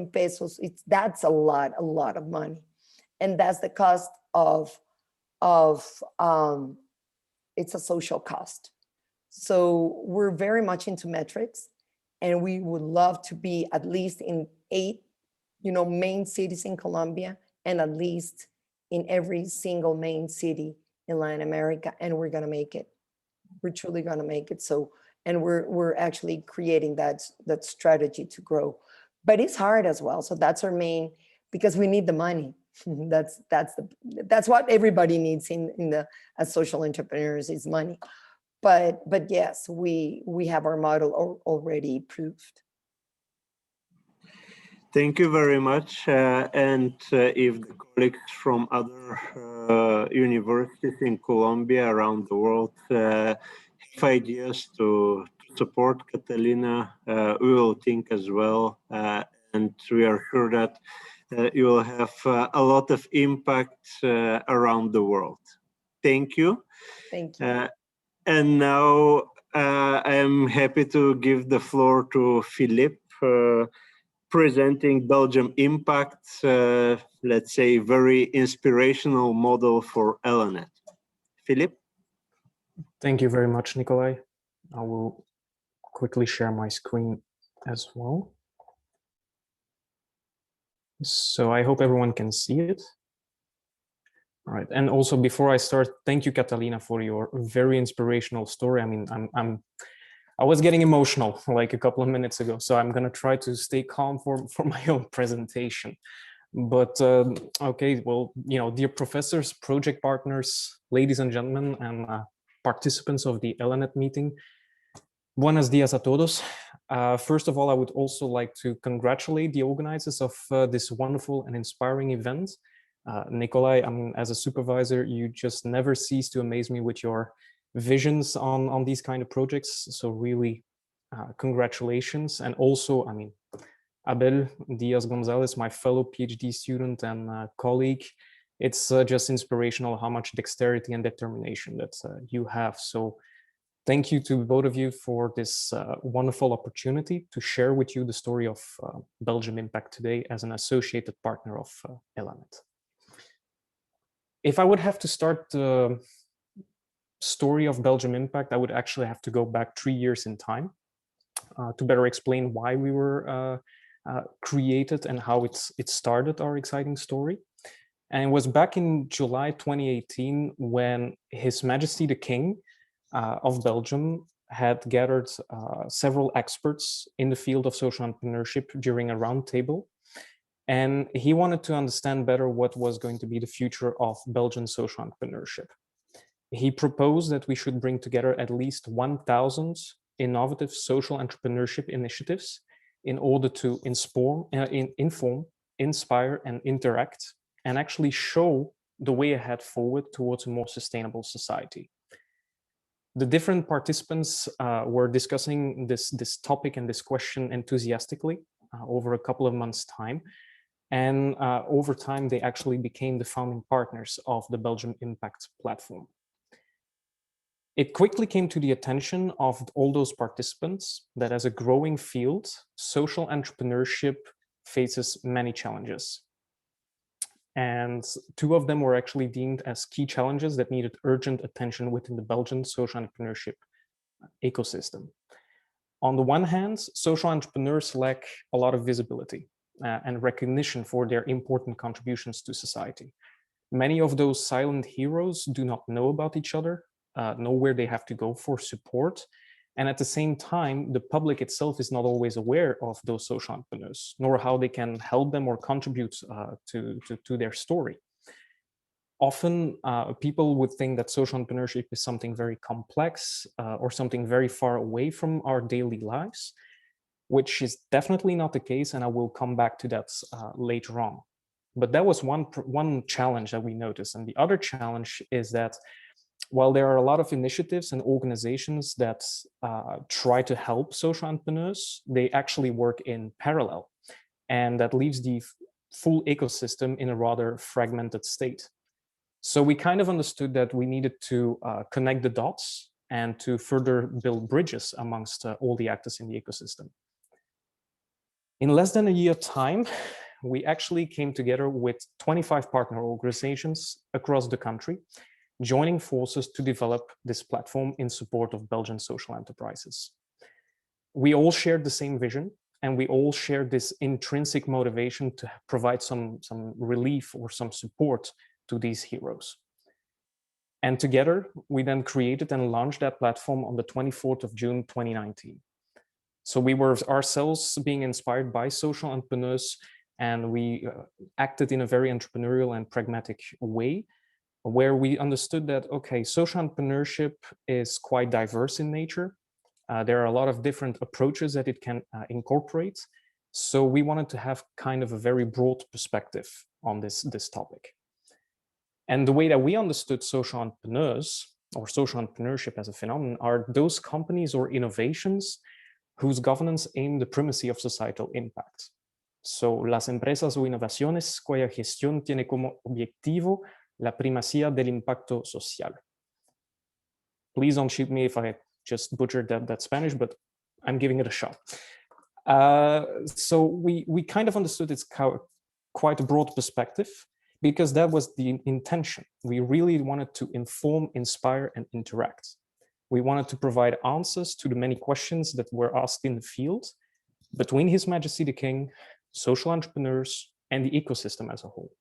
pesos. That's a lot of money. And that's the cost of it's a social cost. So we're very much into metrics, and we would love to be at least in 8 main cities in Colombia, and at least in every single main city in Latin America, and we're gonna make it. We're truly gonna make it. So, and we're actually creating that strategy to grow, but it's hard as well. So that's our main, because we need the money. That's what everybody needs as social entrepreneurs, is money. But yes, we have our model already proved. Thank you very much. And if the colleagues from other universities in Colombia around the world have ideas to support Catalina, we will think as well. And we are sure that you will have a lot of impact around the world. Thank you. Thank you. And now I am happy to give the floor to Philippe, presenting Belgium Impact, let's say very inspirational model for Elenet. Philippe? Thank you very much, Nikolai. I will quickly share my screen as well. So I hope everyone can see it. All right, and also before I start, thank you, Catalina, for your very inspirational story. I mean, I was getting emotional like a couple of minutes ago, so I'm gonna try to stay calm for my own presentation. But okay, well, dear professors, project partners, ladies and gentlemen, and participants of the Elenet meeting, buenos dias a todos. First of all, I would also like to congratulate the organizers of this wonderful and inspiring event. Nikolai, I mean, as a supervisor, you just never cease to amaze me with your visions on these kind of projects. So really, congratulations. And also, I mean, Abel Diaz Gonzalez, my fellow PhD student and colleague, it's just inspirational how much dexterity and determination that you have. So Thank you to both of you for this wonderful opportunity to share with you the story of Belgium Impact today as an associated partner of Elanet. If I would have to start the story of Belgium Impact, I would actually have to go back 3 years in time to better explain why we were created and how it started our exciting story. And it was back in July 2018 when His Majesty the King of Belgium had gathered several experts in the field of social entrepreneurship during a roundtable. And he wanted to understand better what was going to be the future of Belgian social entrepreneurship. He proposed that we should bring together at least 1,000 innovative social entrepreneurship initiatives in order to inform, inspire, and interact, and actually show the way ahead forward towards a more sustainable society. The different participants were discussing this topic and this question enthusiastically over a couple of months' time. And over time, they actually became the founding partners of the Belgium Impact platform. It quickly came to the attention of all those participants that as a growing field, social entrepreneurship faces many challenges. And 2 of them were actually deemed as key challenges that needed urgent attention within the Belgian social entrepreneurship ecosystem. On the one hand, social entrepreneurs lack a lot of visibility and recognition for their important contributions to society. Many of those silent heroes do not know about each other, know where they have to go for support. And at the same time, the public itself is not always aware of those social entrepreneurs, nor how they can help them or contribute to their story. Often, people would think that social entrepreneurship is something very complex or something very far away from our daily lives, which is definitely not the case, and I will come back to that later on. But that was one challenge that we noticed. And the other challenge is that while there are a lot of initiatives and organizations that try to help social entrepreneurs, they actually work in parallel. And that leaves the full ecosystem in a rather fragmented state. So we kind of understood that we needed to connect the dots and to further build bridges amongst all the actors in the ecosystem. In less than a year time, we actually came together with 25 partner organizations across the country, joining forces to develop this platform in support of Belgian social enterprises. We all shared the same vision, and we all shared this intrinsic motivation to provide some relief or some support to these heroes. And together, we then created and launched that platform on the 24th of June, 2019. So we were ourselves being inspired by social entrepreneurs, and we acted in a very entrepreneurial and pragmatic way, where we understood that, okay, social entrepreneurship is quite diverse in nature. There are a lot of different approaches that it can incorporate. So we wanted to have kind of a very broad perspective on this topic. And the way that we understood social entrepreneurs or social entrepreneurship as a phenomenon are those companies or innovations whose governance aim the primacy of societal impact. So, las empresas o innovaciones cuya gestión tiene como objetivo la primacía del impacto social. Please don't shoot me if I just butchered that Spanish, but I'm giving it a shot. So we kind of understood it's quite a broad perspective, because that was the intention. We really wanted to inform, inspire, and interact. We wanted to provide answers to the many questions that were asked in the field between His Majesty the King, social entrepreneurs, and the ecosystem as a whole.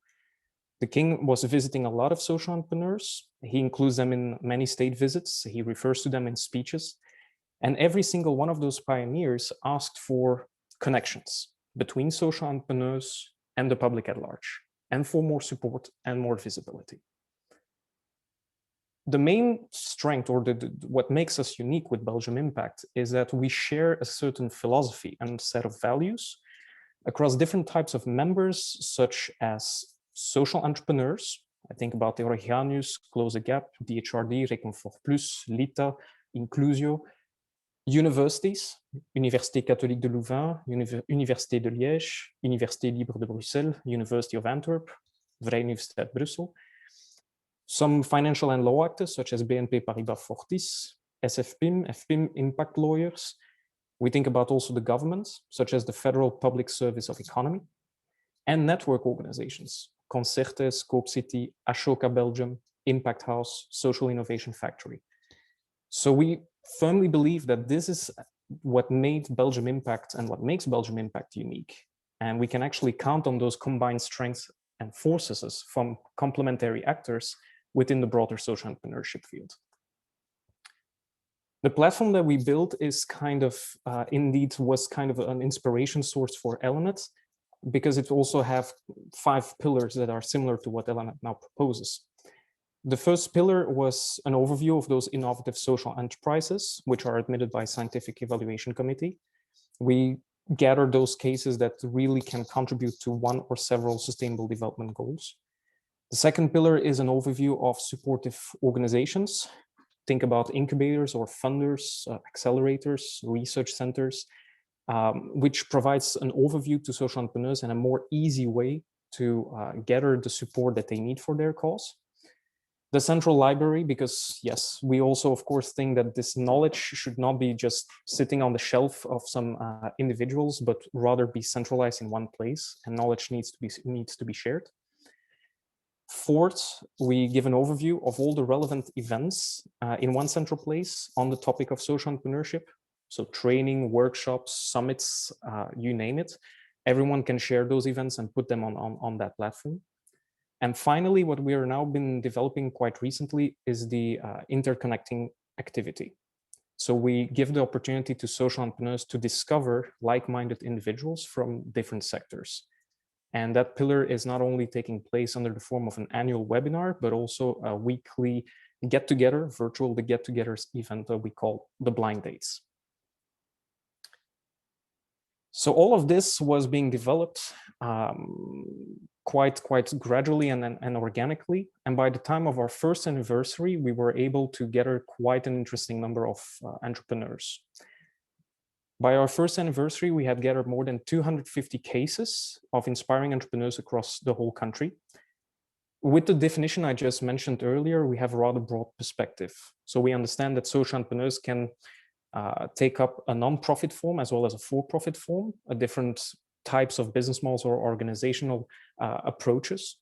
The King was visiting a lot of social entrepreneurs. He includes them in many state visits. He refers to them in speeches. And every single one of those pioneers asked for connections between social entrepreneurs and the public at large, and for more support and more visibility. The main strength, or what makes us unique with Belgium Impact, is that we share a certain philosophy and set of values across different types of members, such as social entrepreneurs. I think about the Eurogenius, Close the Gap, DHRD, Reconfort Plus, LITA, Inclusio, universities, Université Catholique de Louvain, Université de Liège, Université Libre de Bruxelles, University of Antwerp, Vrije Universiteit Brussel, some financial and law actors such as BNP Paribas Fortis, SFPIM, FPIM impact lawyers. We think about also the governments, such as the Federal Public Service of Economy, and network organizations, Concertes, Scope City, Ashoka Belgium, Impact House, Social Innovation Factory. So we firmly believe that this is what made Belgium Impact and what makes Belgium Impact unique. And we can actually count on those combined strengths and forces from complementary actors within the broader social entrepreneurship field. The platform that we built is kind of, indeed was kind of an inspiration source for Elenet, because it also have 5 pillars that are similar to what Elenet now proposes. The first pillar was an overview of those innovative social enterprises, which are admitted by Scientific Evaluation Committee. We gather those cases that really can contribute to one or several sustainable development goals. The second pillar is an overview of supportive organizations. Think about incubators or funders, accelerators, research centers, which provides an overview to social entrepreneurs and a more easy way to gather the support that they need for their cause. The central library, because yes, we also of course think that this knowledge should not be just sitting on the shelf of some individuals, but rather be centralized in one place, and knowledge needs to be shared. Fourth, we give an overview of all the relevant events in one central place on the topic of social entrepreneurship. So training, workshops, summits, you name it. Everyone can share those events and put them on that platform. And finally, what we are now been developing quite recently is the interconnecting activity. So we give the opportunity to social entrepreneurs to discover like-minded individuals from different sectors. And that pillar is not only taking place under the form of an annual webinar, but also a weekly get-together, virtual get-togethers event that we call the Blind Dates. So all of this was being developed quite gradually and organically. And by the time of our first anniversary, we were able to gather quite an interesting number of entrepreneurs. By our first anniversary, we had gathered more than 250 cases of inspiring entrepreneurs across the whole country. With the definition I just mentioned earlier, we have a rather broad perspective. So we understand that social entrepreneurs can take up a non-profit form as well as a for-profit form, different types of business models or organizational approaches.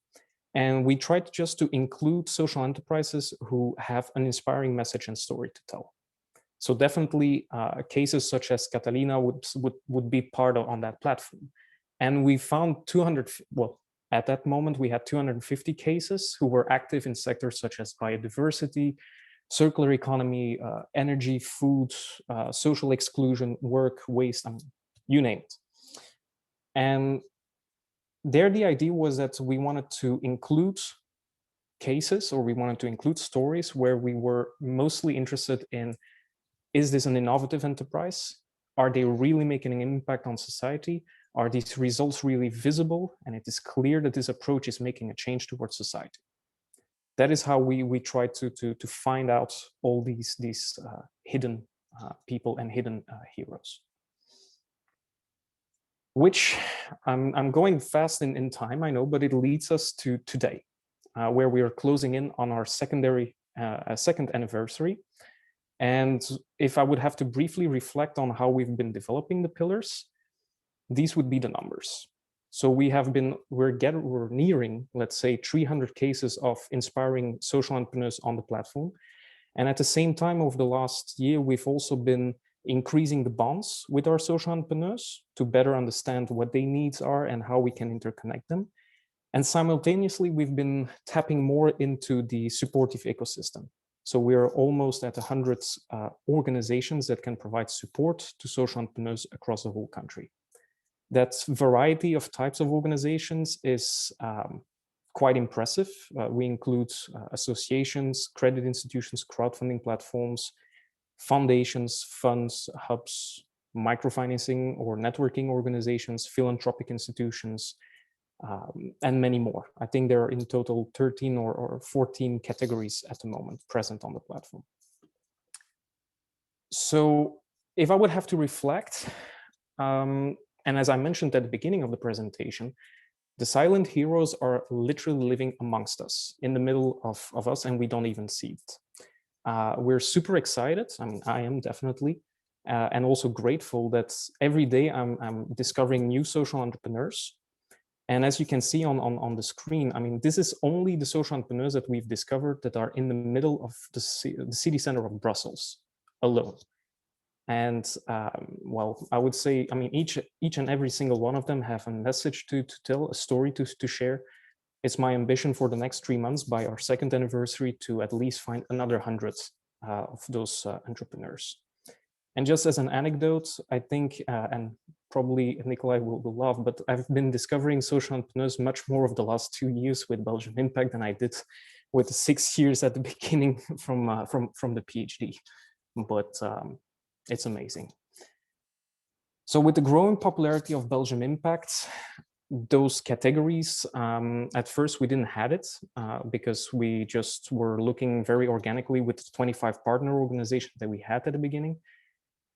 And we tried just to include social enterprises who have an inspiring message and story to tell. So definitely cases such as Catalina would be part on that platform. And we found 200, well, at that moment, we had 250 cases who were active in sectors such as biodiversity, circular economy, energy, food, social exclusion, work, waste, you name it. And there the idea was that we wanted to include cases, or we wanted to include stories where we were mostly interested in, is this an innovative enterprise? Are they really making an impact on society? Are these results really visible? And it is clear that this approach is making a change towards society. That is how we try to find out all these hidden people and hidden heroes. Which I'm going fast in time, I know, but it leads us to today, where we are closing in on our second anniversary. And if I would have to briefly reflect on how we've been developing the pillars, these would be the numbers. So we're nearing, let's say, 300 cases of inspiring social entrepreneurs on the platform. And at the same time, over the last year, we've also been increasing the bonds with our social entrepreneurs to better understand what their needs are and how we can interconnect them. And simultaneously, we've been tapping more into the supportive ecosystem. So we are almost at 100 organizations that can provide support to social entrepreneurs across the whole country. That variety of types of organizations is quite impressive. We include associations, credit institutions, crowdfunding platforms, foundations, funds, hubs, microfinancing or networking organizations, philanthropic institutions, and many more. I think there are in total 13 or 14 categories at the moment present on the platform. So if I would have to reflect, and as I mentioned at the beginning of the presentation, the silent heroes are literally living amongst us, in the middle of us, and we don't even see it. We're super excited. I mean, I am definitely, and also grateful that every day I'm discovering new social entrepreneurs. And as you can see on the screen, I mean, this is only the social entrepreneurs that we've discovered that are in the middle of the city center of Brussels alone. And well, I would say, I mean, each and every single one of them have a message to tell, a story to share. It's my ambition for the next 3 months, by our 2nd anniversary, to at least find another 100 of those entrepreneurs. And just as an anecdote, I think, and probably Nikolai will laugh, but I've been discovering social entrepreneurs much more over the last 2 years with Belgium Impact than I did with the 6 years at the beginning from the PhD. But it's amazing. So with the growing popularity of Belgium Impact, those categories, at first we didn't have it because we just were looking very organically with the 25 partner organizations that we had at the beginning.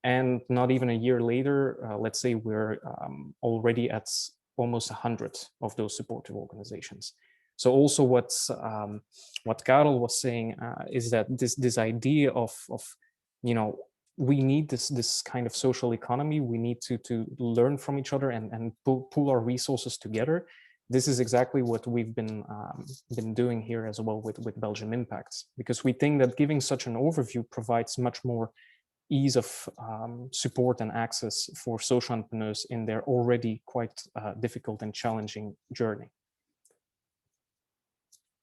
And not even a year later, let's say we're already at almost 100 of those supportive organizations. So also what Karel was saying is that this idea of you know, we need this kind of social economy. We need to learn from each other and pool our resources together. This is exactly what we've been doing here as well with Belgium Impacts, because we think that giving such an overview provides much more ease of support and access for social entrepreneurs in their already quite difficult and challenging journey.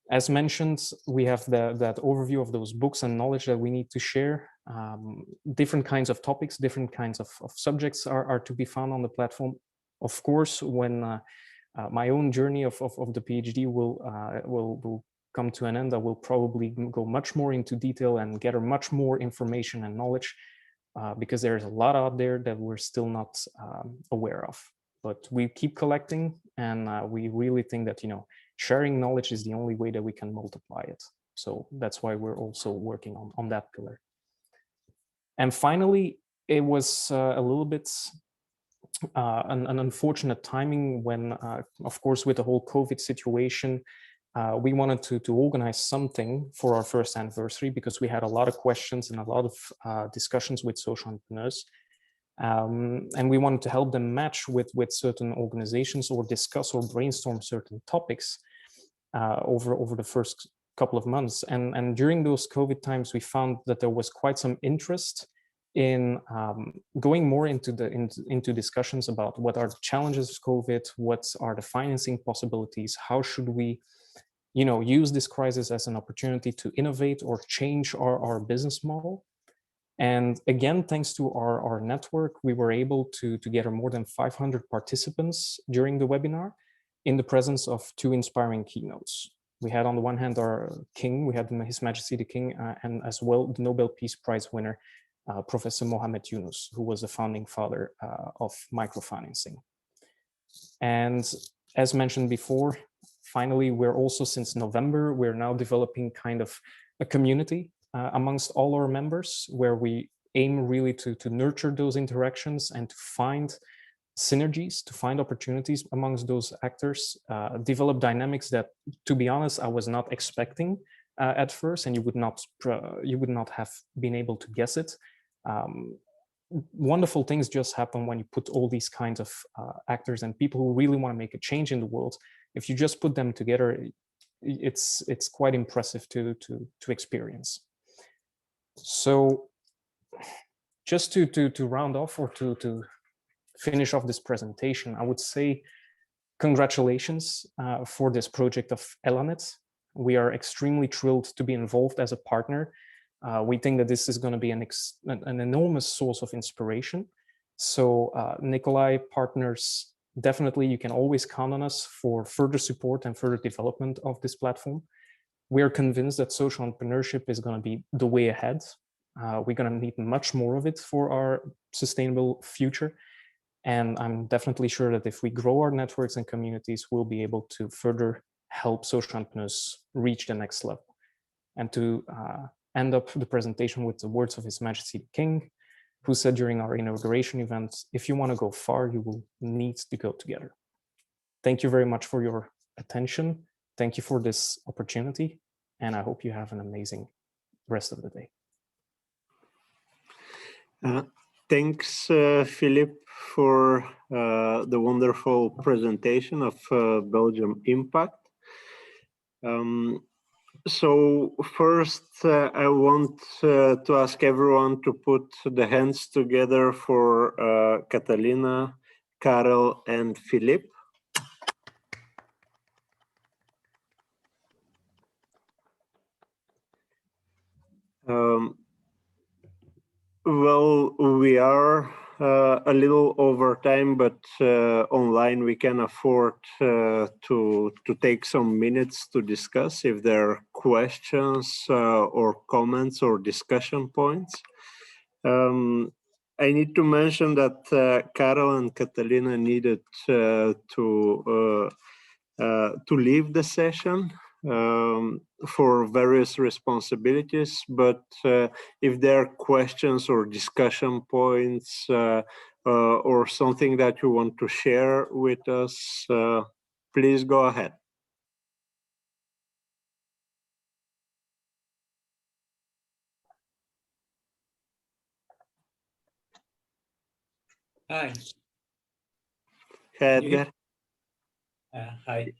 As mentioned, we have that overview of those books and knowledge that we need to share. Different kinds of topics, different kinds of subjects are to be found on the platform. Of course, when my own journey of the PhD will come to an end, I will probably go much more into detail and gather much more information and knowledge because there's a lot out there that we're still not aware of. But we keep collecting, and we really think that, you know, sharing knowledge is the only way that we can multiply it. So that's why we're also working on that pillar. And finally, it was a little bit an unfortunate timing when, of course, with the whole COVID situation, we wanted to organize something for our 1st anniversary because we had a lot of questions and a lot of discussions with social entrepreneurs. And we wanted to help them match with certain organizations or discuss or brainstorm certain topics over the first couple of months. And during those COVID times, we found that there was quite some interest in going more into discussions about what are the challenges of COVID, what are the financing possibilities, how should we, you know, use this crisis as an opportunity to innovate or change our business model. And again, thanks to our network, we were able to gather more than 500 participants during the webinar in the presence of 2 inspiring keynotes. We had on the one hand our king, we had His Majesty the King, and as well the Nobel Peace Prize winner, Professor Mohamed Yunus, who was the founding father of microfinancing. And as mentioned before, finally, we're also, since November, we're now developing kind of a community amongst all our members, where we aim really to nurture those interactions and to find synergies, to find opportunities amongst those actors, develop dynamics that, to be honest, I was not expecting at first, and you would not have been able to guess it. Wonderful things just happen when you put all these kinds of actors and people who really want to make a change in the world. If you just put them together, it's quite impressive to experience. So just to round off, or to finish off this presentation, I would say congratulations for this project of Elanet. We are extremely thrilled to be involved as a partner. We think that this is going to be an enormous source of inspiration. So Nikolai, partners, definitely you can always count on us for further support and further development of this platform. We are convinced that social entrepreneurship is going to be the way ahead. We're going to need much more of it for our sustainable future. And I'm definitely sure that if we grow our networks and communities, we'll be able to further help social entrepreneurs reach the next level. And to end up the presentation with the words of His Majesty the King, who said during our inauguration event, if you want to go far, you will need to go together. Thank you very much for your attention. Thank you for this opportunity, and I hope you have an amazing rest of the day. Thanks, Philippe, for the wonderful presentation of Belgium Impact. So first, I want to ask everyone to put the hands together for Catalina, Karel, and Philippe. Well, we are a little over time, but online we can afford to take some minutes to discuss if there are questions or comments or discussion points. I need to mention that Karel and Catalina needed to leave the session for various responsibilities, but if there are questions or discussion points or something that you want to share with us, please go ahead. Hi. Hi, Edgar. Hi.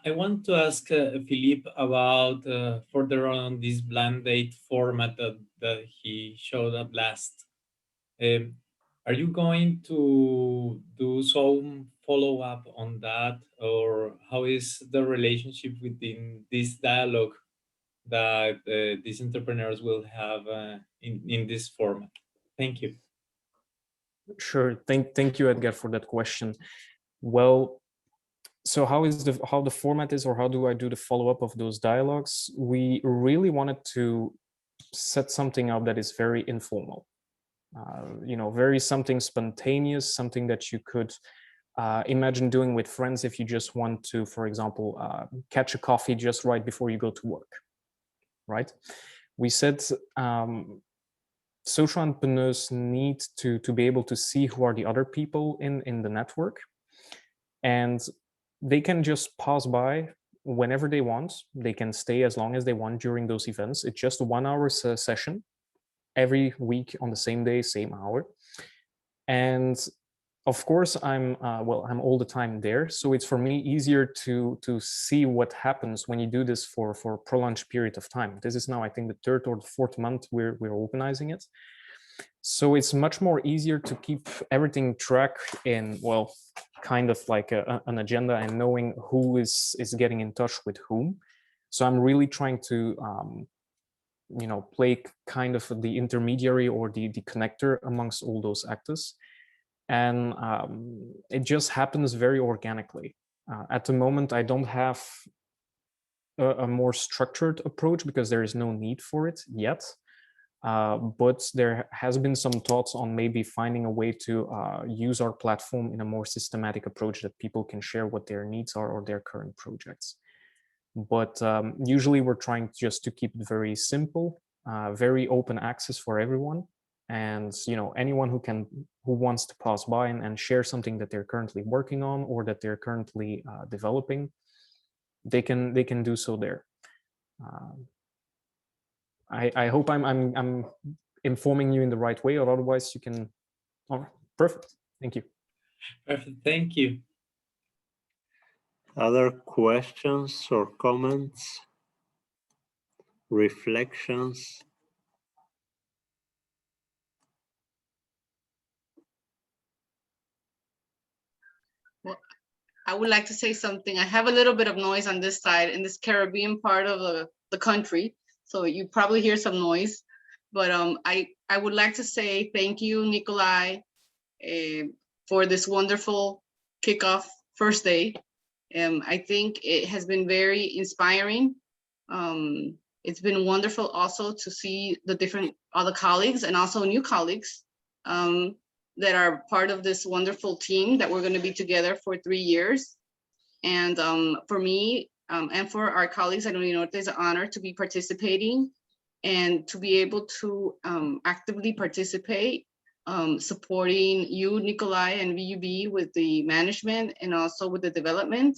I want to ask Philippe about further on this blind date format that he showed up last. Are you going to do some follow-up on that, or how is the relationship within this dialogue that these entrepreneurs will have in this format? Thank you. Sure. Thank you, Edgar, for that question. Well, so how the format is, or how do I do the follow-up of those dialogues? We really wanted to set something up that is very informal, very something spontaneous, something that you could imagine doing with friends if you just want to, for example, catch a coffee just right before you go to work, right? We said social entrepreneurs need to be able to see who are the other people in the network, and they can just pass by whenever they want. They can stay as long as they want during those events. It's just a 1 hour session every week on the same day, same hour. And of course, I'm all the time there. So it's for me easier to see what happens when you do this for a prolonged period of time. This is now, I think, the 3rd or the 4th month we're organizing it. So it's much more easier to keep everything track in, well, kind of like an agenda, and knowing who is getting in touch with whom. So I'm really trying to, play kind of the intermediary or the connector amongst all those actors. And it just happens very organically. At the moment, I don't have a more structured approach because there is no need for it yet. But there has been some thoughts on maybe finding a way to use our platform in a more systematic approach that people can share what their needs are or their current projects. But usually we're trying just to keep it very simple, very open access for everyone. And anyone who wants to pass by and share something that they're currently working on or that they're currently developing, they can do so there. I hope I'm informing you in the right way, or otherwise you can. Oh, perfect. Thank you. Perfect. Thank you. Other questions or comments? Reflections? Well, I would like to say something. I have a little bit of noise on this side, in this Caribbean part of the country. So you probably hear some noise, but I would like to say thank you, Nikolai, for this wonderful kickoff first day. I think it has been very inspiring. It's been wonderful also to see the different other colleagues and also new colleagues that are part of this wonderful team that we're going to be together for 3 years. And for me, and for our colleagues at Uninorte, it's an honor to be participating and to be able to actively participate, supporting you, Nikolai, and VUB with the management and also with the development.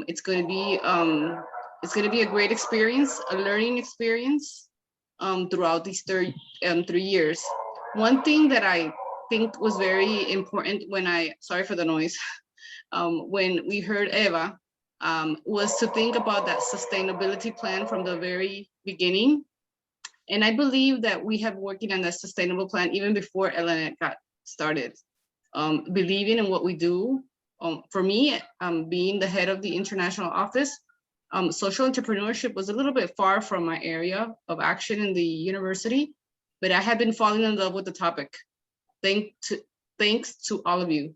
It's going to be a great experience, a learning experience throughout these 3 years. one thing that I think was very important sorry for the noise, when we heard Eva, was to think about that sustainability plan from the very beginning. And I believe that we have working on that sustainable plan even before Elenet got started. Believing in what we do. For me, being the head of the international office, social entrepreneurship was a little bit far from my area of action in the university, but I have been falling in love with the topic. Thanks to all of you,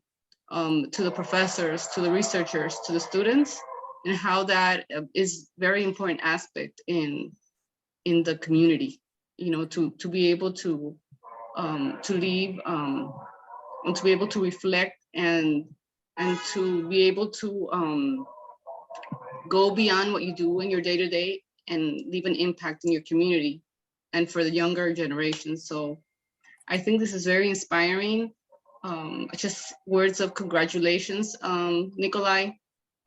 to the professors, to the researchers, to the students, and how that is very important aspect in the community, you know, to be able to leave, and to be able to reflect and to be able to go beyond what you do in your day-to-day and leave an impact in your community and for the younger generation. So I think this is very inspiring. Just words of congratulations, Nikolai,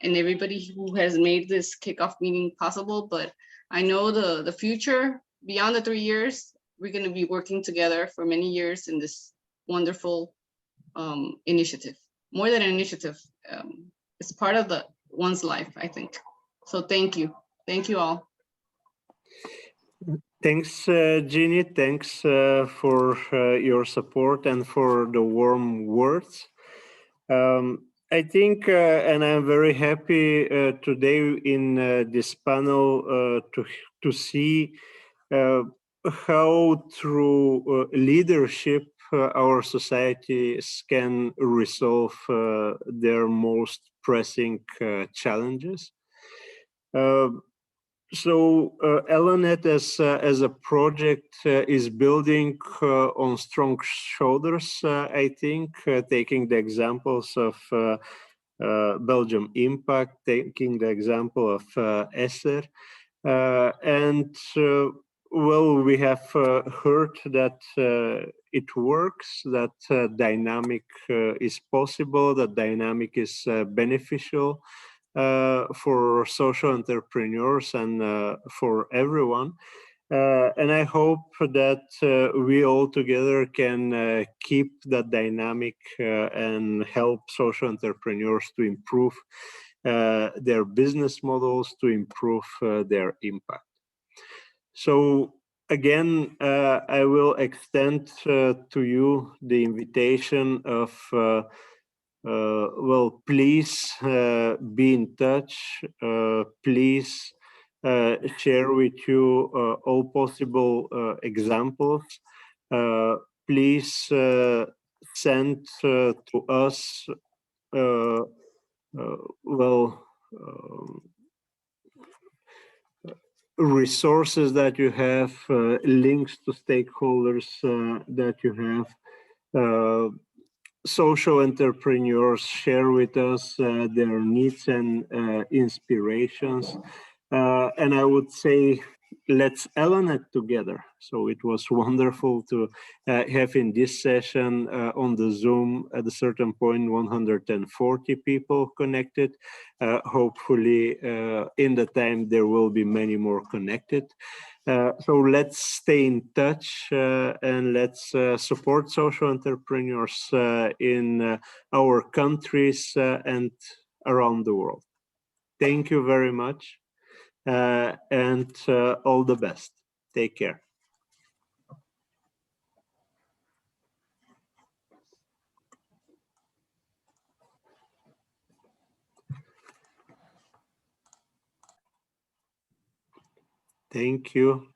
and everybody who has made this kickoff meeting possible. But I know the future, beyond the 3 years, we're going to be working together for many years in this wonderful initiative. More than an initiative, it's part of one's life, I think. So thank you. Thank you all. Thanks, Jeannie. Thanks for your support and for the warm words. I think, and I'm very happy today in this panel to see how through leadership our societies can resolve their most pressing challenges. So Elenet as a project is building on strong shoulders, I think, taking the examples of Belgium Impact, taking the example of ESSER. And well, we have heard that it works, that dynamic is possible, that dynamic is beneficial for social entrepreneurs and for everyone. And I hope that we all together can keep that dynamic and help social entrepreneurs to improve their business models, to improve their impact. So again, I will extend to you the invitation of well, please be in touch. Please share with you all possible examples. Please send to us, well, resources that you have, links to stakeholders that you have. Social entrepreneurs share with us their needs and inspirations. And I would say, let's Elenet together. So it was wonderful to have in this session on the Zoom at a certain point 140 people connected. Hopefully in the time there will be many more connected. So let's stay in touch and let's support social entrepreneurs in our countries and around the world. Thank you very much and all the best. Take care. Thank you.